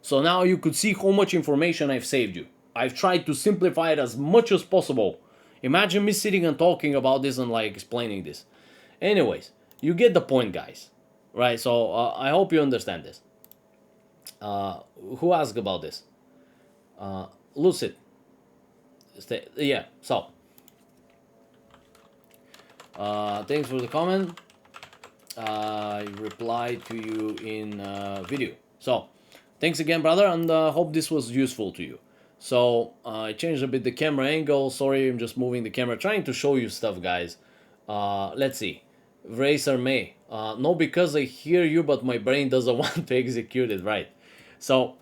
So now you could see how much information I've saved you. I've tried to simplify it as much as possible. Imagine me sitting and talking about this and like explaining this. Anyways, you get the point, guys. Right, so I hope you understand this. Who asked about this? Lucid. Yeah, so. Thanks for the comment. I replied to you in video. So, thanks again, brother, and hope this was useful to you. So, I changed a bit the camera angle. Sorry, I'm just moving the camera. Trying to show you stuff, guys. Let's see. Racer May. No, because I hear you, but my brain doesn't want to execute it right. So,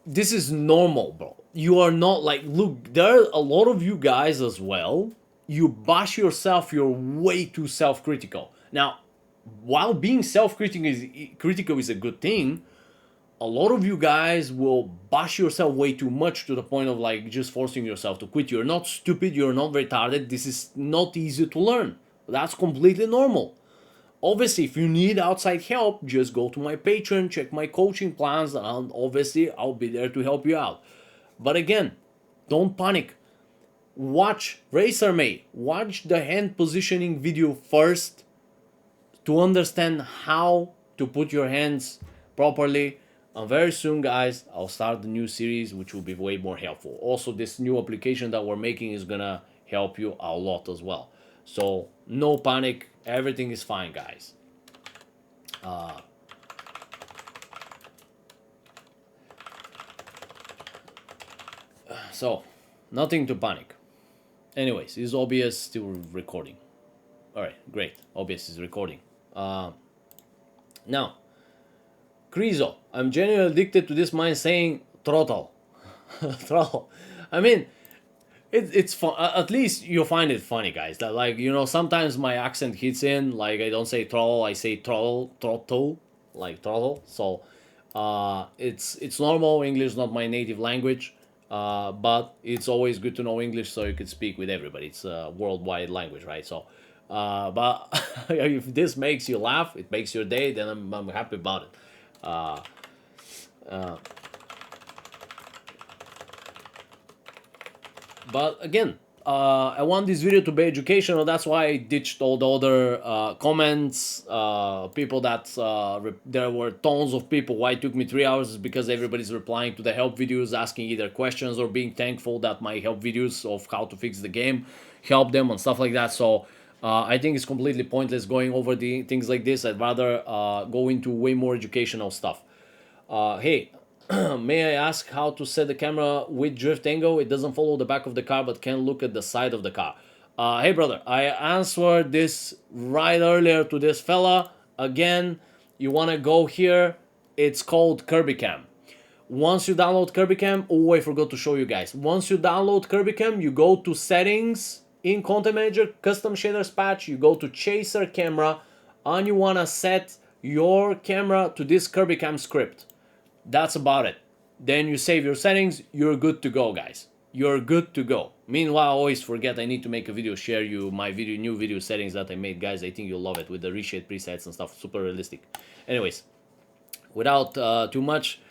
this is normal, bro. You are not like, look, there are a lot of you guys as well you bash yourself, you're way too self-critical. Now, while being self-critical is a good thing, a lot of you guys will bash yourself way too much to the point of like just forcing yourself to quit. You're not stupid, you're not retarded. This is not easy to learn. That's completely normal. Obviously, if you need outside help, just go to my Patreon, check my coaching plans, and obviously I'll be there to help you out. But again, don't panic. Watch RacerMate. Watch the hand positioning video first to understand how to put your hands properly. And very soon, guys, I'll start the new series, which will be way more helpful. Also, this new application that we're making is gonna help you a lot as well. So no panic, everything is fine, guys. So nothing to panic. Anyways, is OBS still recording? All right, great. OBS is recording. Now, Crizo, I'm genuinely addicted to this mind saying ThroTTle. ThroTTle. I mean, it's fun. At least you find it funny, guys. That, like, you know, sometimes my accent hits in. Like, I don't say throttle, I say throttle, like throttle. So, it's normal. English is not my native language, but it's always good to know English so you can speak with everybody. It's a worldwide language, right? So, but if this makes you laugh, it makes your day, then I'm happy about it. But again, I want this video to be educational. That's why I ditched all the other comments. People that there were tons of people. Why it took me 3 hours is because everybody's replying to the help videos, asking either questions or being thankful that my help videos of how to fix the game help them and stuff like that. So I think it's completely pointless going over the things like this. I'd rather go into way more educational stuff. Hey, may I ask how to set the camera with drift angle? It doesn't follow the back of the car but can look at the side of the car. Hey brother, I answered this right earlier to this fella. Again, you want to go here. It's called Kirby Cam. Once you download Kirby Cam, oh, I forgot to show you guys. Once you download Kirby Cam, you go to settings in Content Manager, custom shaders patch, you go to chaser camera, and you want to set your camera to this Kirby Cam script. That's about it. Then you save your settings, you're good to go, guys. You're good to go. Meanwhile, I always forget I need to make a video, share you my new video settings that I made, guys. I think you'll love it with the reshade presets and stuff, super realistic. Anyways, without too much,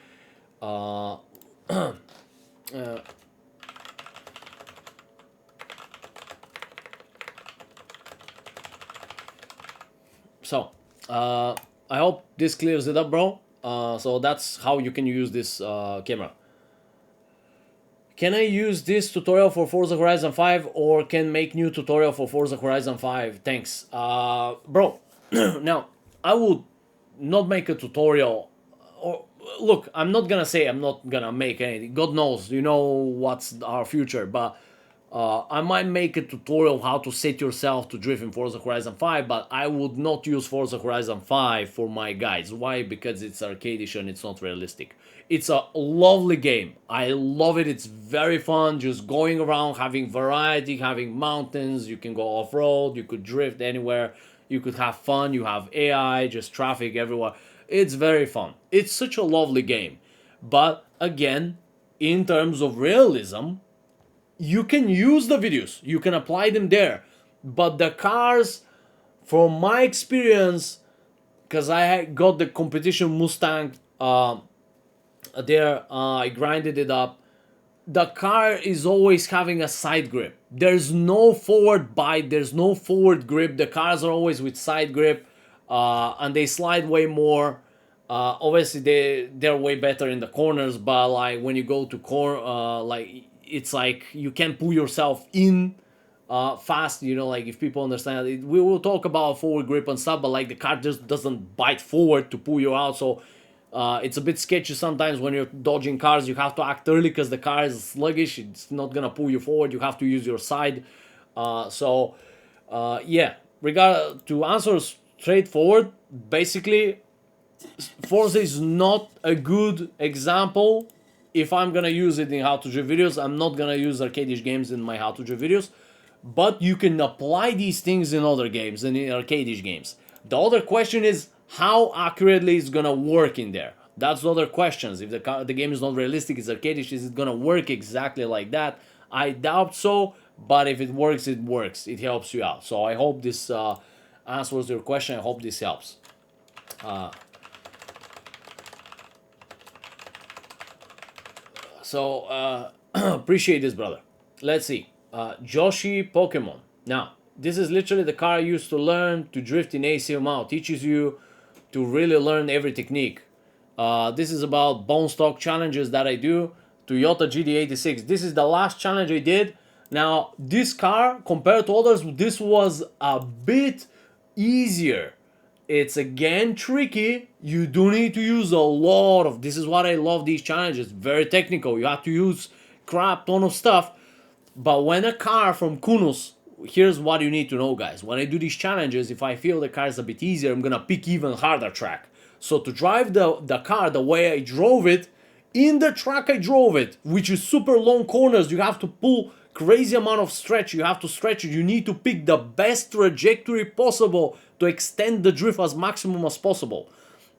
so I hope this clears it up, bro. So that's how you can use this camera. Can I use this tutorial for Forza Horizon 5 or can make new tutorial for Forza Horizon 5? Thanks. Bro, now, I would not make a tutorial. Or look, I'm not gonna say I'm not gonna make anything. God knows, you know what's our future, but I might make a tutorial how to set yourself to drift in Forza Horizon 5, but I would not use Forza Horizon 5 for my guides. Why? Because it's arcade-ish and it's not realistic. It's a lovely game. I love it. It's very fun. Just going around, having variety, having mountains. You can go off-road. You could drift anywhere. You could have fun. You have AI, just traffic everywhere. It's very fun. It's such a lovely game. But again, in terms of realism, you can use the videos, you can apply them there, but the cars, from my experience, because I got the competition Mustang there, I grinded it up, the car is always having a side grip. There's no forward bite, there's no forward grip. The cars are always with side grip, and they slide way more. Obviously they're way better in the corners, but like when you go to like it's like you can't pull yourself in fast, you know, like if people understand it. We will talk about forward grip and stuff, but like the car just doesn't bite forward to pull you out. So it's a bit sketchy sometimes when you're dodging cars. You have to act early because the car is sluggish. It's not gonna pull you forward. You have to use your side. Yeah, to answer straightforward, basically Forza is not a good example. If I'm gonna use it in how to drift videos, I'm not gonna use arcade-ish games in my how to drift videos. but you can apply these things in other games and in arcade games. The other question is how accurately it's gonna work in there. That's the other questions. If the game is not realistic, it's arcadish, is it gonna work exactly like that? I doubt so, but if it works, it works. It helps you out. So I hope this answers your question. I hope this helps. Appreciate this, brother. Let's see. Joshi Pokemon. Now, this is literally the car I used to learn to drift in ACML. Teaches you to really learn every technique. This is about bone stock challenges that I do. Toyota GD86. This is the last challenge I did. Now, this car, compared to others, this was a bit easier. It's again tricky. You do need to use a lot of. This is what I love these challenges. Very technical. You have to use crap ton of stuff. But when a car from Kunos, here's what you need to know, guys. When I do these challenges, if I feel the car is a bit easier, I'm gonna pick even harder track. So to drive the car the way I drove it, in the track I drove it, which is super long corners, you have to pull crazy amount of stretch. You have to stretch it. You need to pick the best trajectory possible to extend the drift as maximum as possible.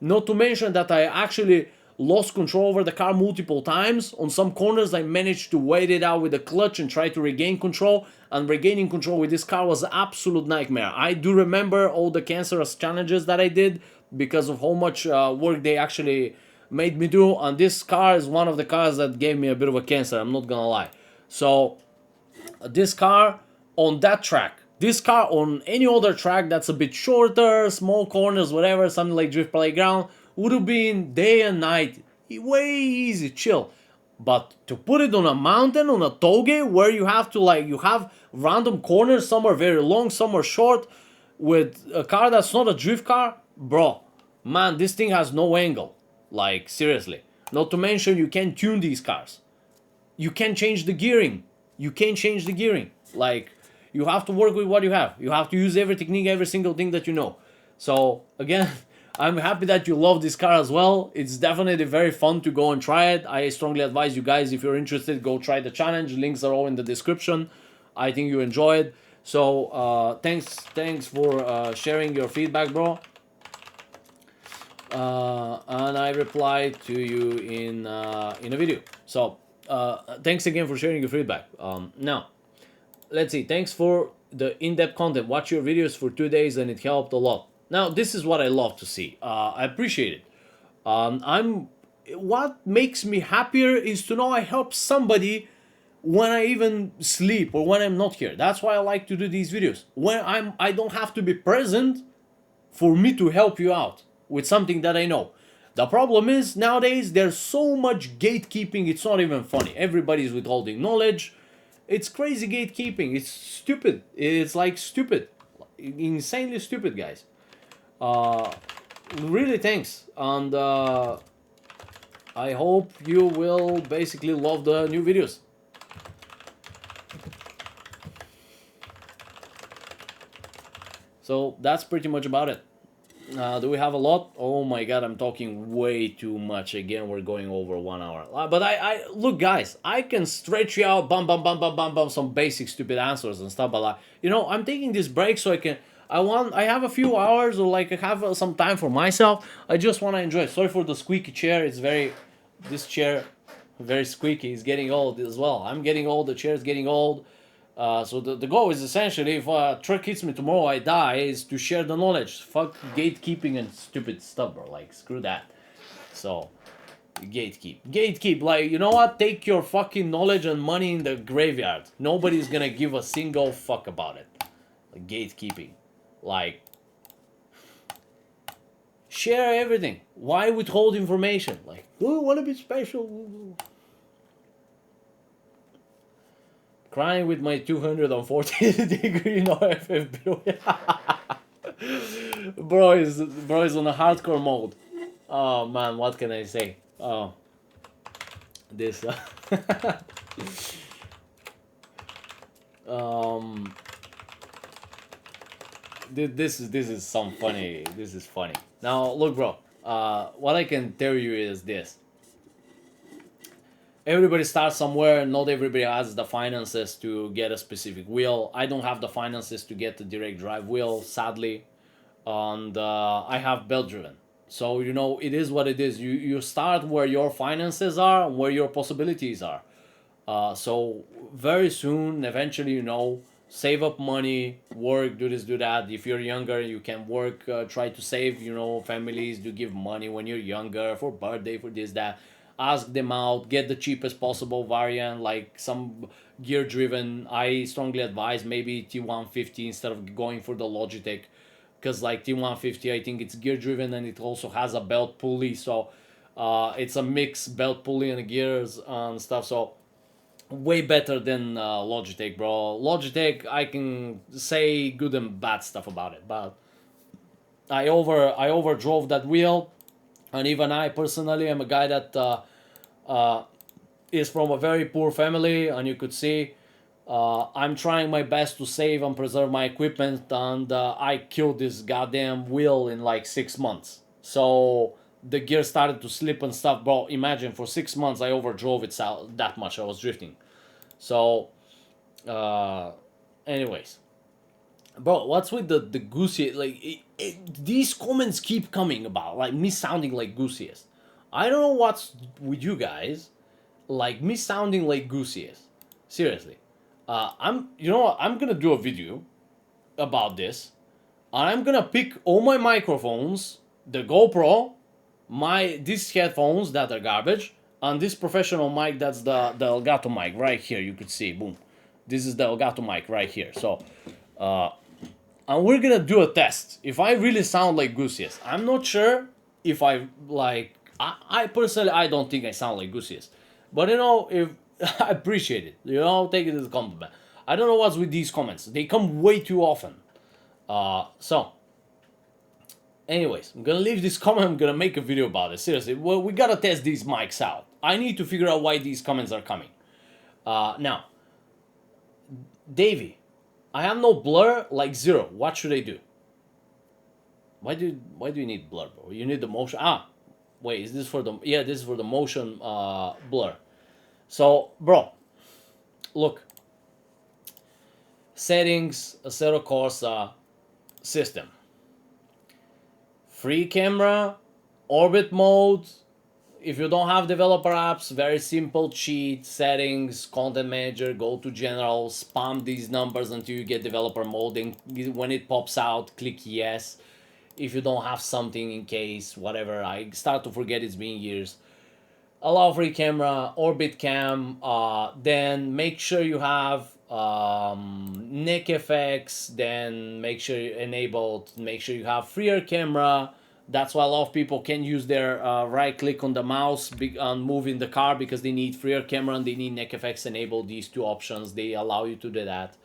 Not to mention that I actually lost control over the car multiple times. On some corners I managed to wait it out with the clutch and try to regain control, and regaining control with this car was an absolute nightmare. I do remember all the cancerous challenges that I did because of how much work they actually made me do, and this car is one of the cars that gave me a bit of a cancer, I'm not gonna lie. So this car on that track, this car on any other track that's a bit shorter, small corners, whatever, something like Drift Playground, would have been day and night, way easy, chill. But to put it on a mountain, on a toge, where you have to you have random corners, some are very long, some are short, with a car that's not a drift car, bro, man, this thing has no angle. Like, seriously. Not to mention, you can't tune these cars. You can't change the gearing. You can't change the gearing. Like, you have to work with what you have. You have to use every technique, every single thing that you know. So, again, I'm happy that you love this car as well. It's definitely very fun to go and try it. I strongly advise you guys, if you're interested, go try the challenge. Links are all in the description. I think you enjoy it. So, thanks for sharing your feedback, bro. And I replied to you in a video. So, thanks again for sharing your feedback. Now, let's see. Thanks for the in-depth content. Watch your videos for 2 days and it helped a lot. Now, this is what I love to see. I appreciate it. What makes me happier is to know I help somebody when I even sleep or when I'm not here. That's why I like to do these videos. When I don't have to be present for me to help you out with something that I know. The problem is, nowadays, there's so much gatekeeping, it's not even funny. Everybody's withholding knowledge. It's crazy gatekeeping. It's stupid. It's like stupid. Insanely stupid, guys. Really thanks. And I hope you will basically love the new videos. So that's pretty much about it. Do we have a lot? Oh my god, I'm talking way too much. Again, we're going over 1 hour. But I look, guys, I can stretch you out, bum, some basic stupid answers and stuff. But you know, I'm taking this break so I have a few hours, or like I have some time for myself. I just want to enjoy it. Sorry for the squeaky chair. This chair, very squeaky. It's getting old as well. I'm getting old. The chair's getting old. So the goal is essentially, if a truck hits me tomorrow, I die, is to share the knowledge. Fuck gatekeeping and stupid stuff, bro. Like, screw that. So, gatekeep. Like, you know what? Take your fucking knowledge and money in the graveyard. Nobody's gonna give a single fuck about it. Like, gatekeeping. Like, share everything. Why withhold information? Like, oh, wanna be special? Crying with my 240 degree no FF build. bro is on a hardcore mode. Oh man, what can I say? Oh, this. This is some funny. This is funny. Now look, bro. What I can tell you is this. everybody starts somewhere. Not everybody has the finances to get a specific wheel. I don't have the finances to get the direct drive wheel, sadly, and I have belt driven. So you know, it is what it is. You start where your finances are and where your possibilities are. So very soon, eventually, you know, save up money, work, do this, do that. If you're younger, you can work, try to save. You know, families do give money when you're younger for birthday, for this, that. Ask them out, get the cheapest possible variant, like some gear driven. I strongly advise maybe T150 instead of going for the Logitech, because like T150, I think it's gear driven and it also has a belt pulley. So it's a mix belt pulley and gears and stuff. So way better than Logitech, bro. Logitech, I can say good and bad stuff about it, but I overdrove that wheel, and even I personally am a guy that is from a very poor family, and you could see I'm trying my best to save and preserve my equipment, and I killed this goddamn wheel in like 6 months. So the gear started to slip and stuff, bro. Imagine for 6 months I overdrove it that much. I was drifting. So, uh, anyways, bro, what's with the Goosiest? Like, these comments keep coming about, like me sounding like Goosiest. I don't know what's with you guys, like me sounding like Goosiest. Seriously, you know what? I'm gonna do a video about this, and I'm gonna pick all my microphones, the GoPro, these headphones that are garbage, and this professional mic that's the Elgato mic right here. You could see, boom, this is the Elgato mic right here. So, and we're gonna do a test. If I really sound like Goosiest, I'm not sure if I like. I personally, I don't think I sound like Goosiest, but you know, if I appreciate it, you know, take it as a compliment. I don't know what's with these comments. They come way too often. So, anyways, I'm gonna leave this comment. I'm gonna make a video about it. Seriously, well, we gotta test these mics out. I need to figure out why these comments are coming. Now, Davey, I have no blur, like zero. What should I do? Why do you need blur, bro? You need the motion. Wait, is this for the? Yeah, this is for the motion blur. So, bro, look. Settings, Assetto Corsa, system. Free camera, orbit mode. If you don't have developer apps, very simple cheat. Settings, content manager, go to general, spam these numbers until you get developer mode. And when it pops out, click yes. If you don't have something in case, whatever, I start to forget it's been years. Allow free camera, orbit cam, then make sure you have neck effects, then make sure you enabled, make sure you have freer camera. That's why a lot of people can use their right click on the mouse and move in the car, because they need freer camera and they need neck effects enabled. These two options, they allow you to do that.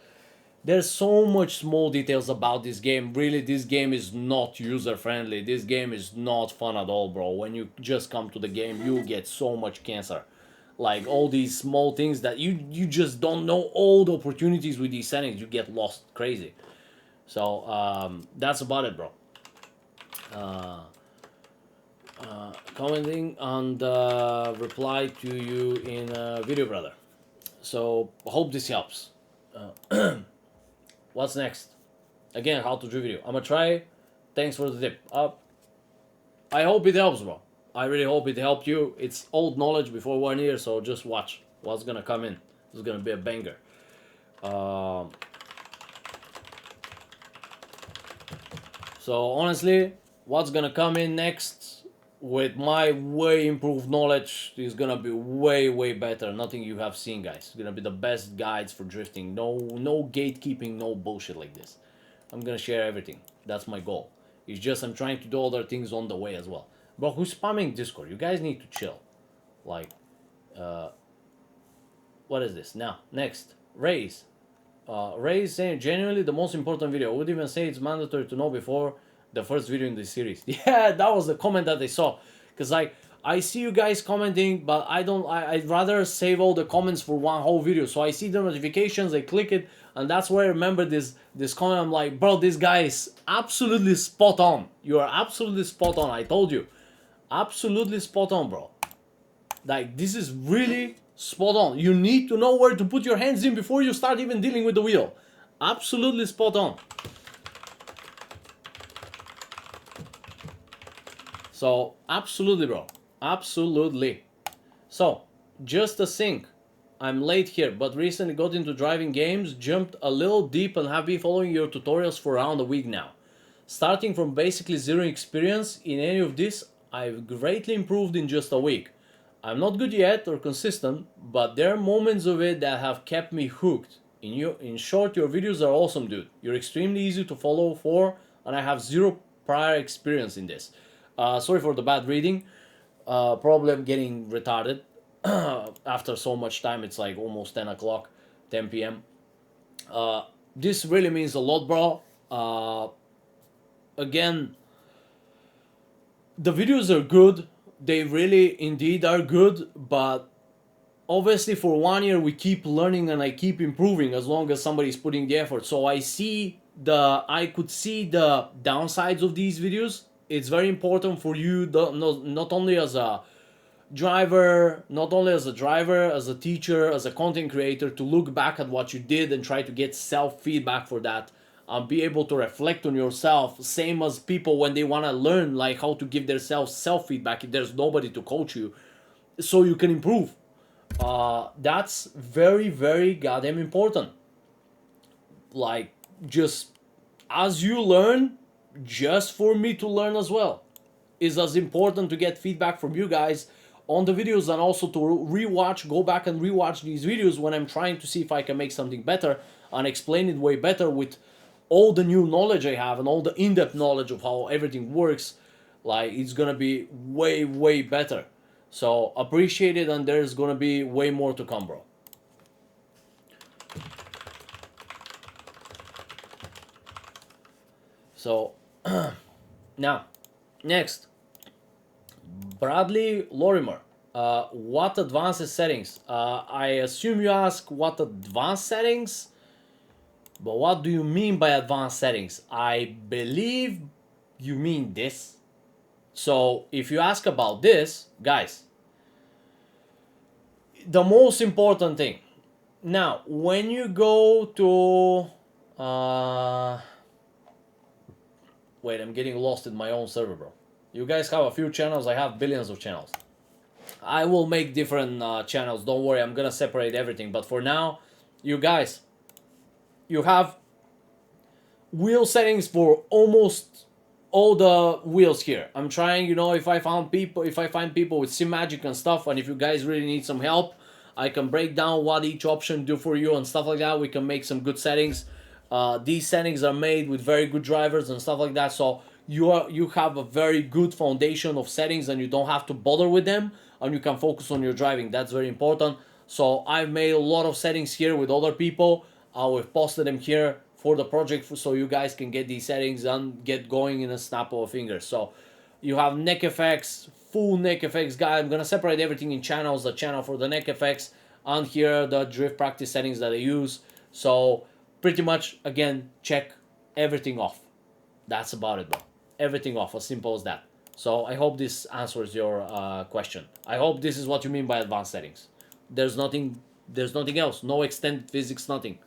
There's so much small details about this game. Really, this game is not user friendly. This game is not fun at all, bro. When you just come to the game, you get so much cancer. Like all these small things that you just don't know all the opportunities with these settings. You get lost crazy. So that's about it, bro. Commenting and reply to you in a video, brother. So hope this helps. What's next? Again, how to do video. I'm gonna try. Thanks for the tip. I hope it helps, bro. I really hope it helped you. It's old knowledge before 1 year, so just watch what's gonna come in. This is gonna be a banger. So honestly, what's gonna come in next with my way improved knowledge is gonna be way better. Nothing you have seen, guys. It's gonna be the best guides for drifting. No gatekeeping, no bullshit like this. I'm gonna share everything. That's my goal. It's just I'm trying to do other things on the way as well. But who's spamming Discord? You guys need to chill. Like, what is this? Now, next. Raise. Raise saying, genuinely the most important video. I would even say it's mandatory to know before the first video in this series. Yeah, that was the comment that I saw. Because I see you guys commenting, but I'd rather save all the comments for one whole video. So I see the notifications, I click it, and that's where I remember this comment. I'm like, bro, this guy is absolutely spot on. You are absolutely spot on. I told you. Absolutely spot on, bro. Like, this is really Spot on. You need to know where to put your hands in before you start even dealing with the wheel. Absolutely spot on. So, absolutely, bro. Absolutely. So, just a thing. I'm late here, but recently got into driving games, jumped a little deep, and have been following your tutorials for around a week now. Starting from basically zero experience in any of this, I've greatly improved in just a week. I'm not good yet or consistent, but there are moments of it that have kept me hooked. In short, your videos are awesome, dude. You're extremely easy to follow for, and I have zero prior experience in this. Sorry for the bad reading. Probably I'm getting retarded after so much time. It's like almost 10 o'clock, 10 p.m. This really means a lot, bro. Again, the videos are good. They really indeed are good, but obviously for 1 year we keep learning and I keep improving as long as somebody's putting the effort. So I could see the downsides of these videos. It's very important for you, not only as a driver, as a teacher, as a content creator, to look back at what you did and try to get self-feedback for that, and be able to reflect on yourself, same as people when they want to learn like how to give themselves self-feedback if there's nobody to coach you so you can improve. That's very, very goddamn important. Like, just as you learn, just for me to learn as well, is as important to get feedback from you guys on the videos, and also to go back and rewatch these videos when I'm trying to see if I can make something better and explain it way better with all the new knowledge I have and all the in-depth knowledge of how everything works. Like, it's gonna be way, way better. So appreciate it, and there's gonna be way more to come, bro. So now, next, Bradley Lorimer. What advanced settings? I assume you ask what advanced settings, but what do you mean by advanced settings? I believe you mean this. So if you ask about this, guys, the most important thing. Now, when you go to... wait, I'm getting lost in my own server, bro. You guys have a few channels, I have billions of channels. I will make different channels, don't worry, I'm gonna separate everything. But for now, you guys, you have wheel settings for almost all the wheels here. I'm trying, if I find people with sim magic and stuff, and if you guys really need some help, I can break down what each option do for you and stuff like that. We can make some good settings. These settings are made with very good drivers and stuff like that, so you have a very good foundation of settings, and you don't have to bother with them, and you can focus on your driving. That's very important. So I've made a lot of settings here with other people. We've posted them here for the project, so you guys can get these settings and get going in a snap of a finger. So you have neck effects, full neck effects guide. I'm gonna separate everything in channels, the channel for the neck effects, and here the drift practice settings that I use. So pretty much, again, check everything off. That's about it, bro. Everything off, as simple as that. So I hope this answers your question. I hope this is what you mean by advanced settings. There's nothing else. No extended physics, nothing.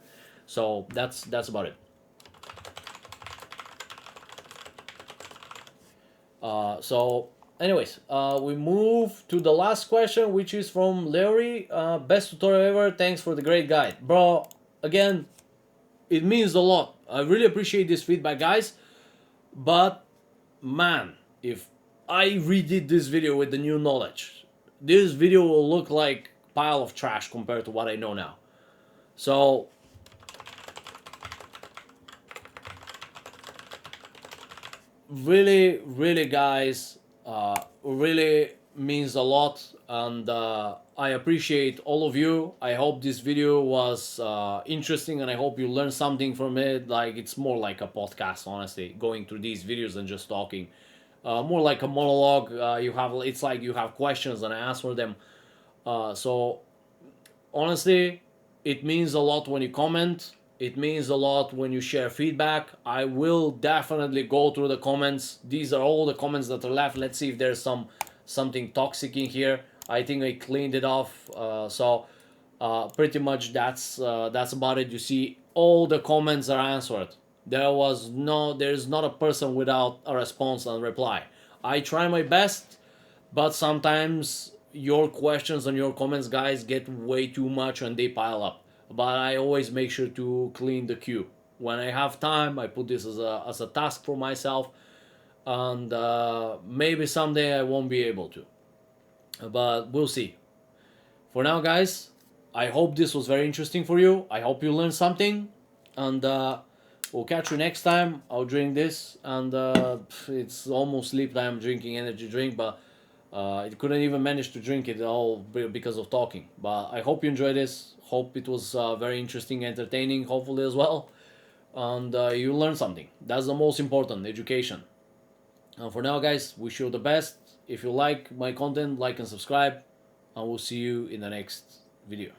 So that's about it. So anyways, we move to the last question, which is from Larry. Best tutorial ever. Thanks for the great guide, bro. Again, it means a lot. I really appreciate this feedback, guys. But man, if I redid this video with the new knowledge, this video will look like a pile of trash compared to what I know now. So really, really, guys, really means a lot, and I appreciate all of you. I hope this video was interesting, and I hope you learned something from it. Like, it's more like a podcast, honestly, going through these videos and just talking. More like a monologue. It's like you have questions and I answer them. So honestly, it means a lot when you comment. It means a lot when you share feedback. I will definitely go through the comments. These are all the comments that are left. Let's see if there's something toxic in here. I think I cleaned it off. Pretty much that's about it. You see, all the comments are answered. There's not a person without a response and reply. I try my best, but sometimes your questions and your comments, guys, get way too much and they pile up. But I always make sure to clean the queue. When I have time, I put this as a task for myself, and maybe someday I won't be able to. But we'll see. For now, guys, I hope this was very interesting for you. I hope you learned something, and we'll catch you next time. I'll drink this, and it's almost sleep time. I'm drinking energy drink, but I couldn't even manage to drink it all because of talking. But I hope you enjoyed this. Hope it was very interesting, entertaining, hopefully as well, and you learned something. That's the most important, education. And for now, guys, wish you the best. If you like my content, like and subscribe, and we'll see you in the next video.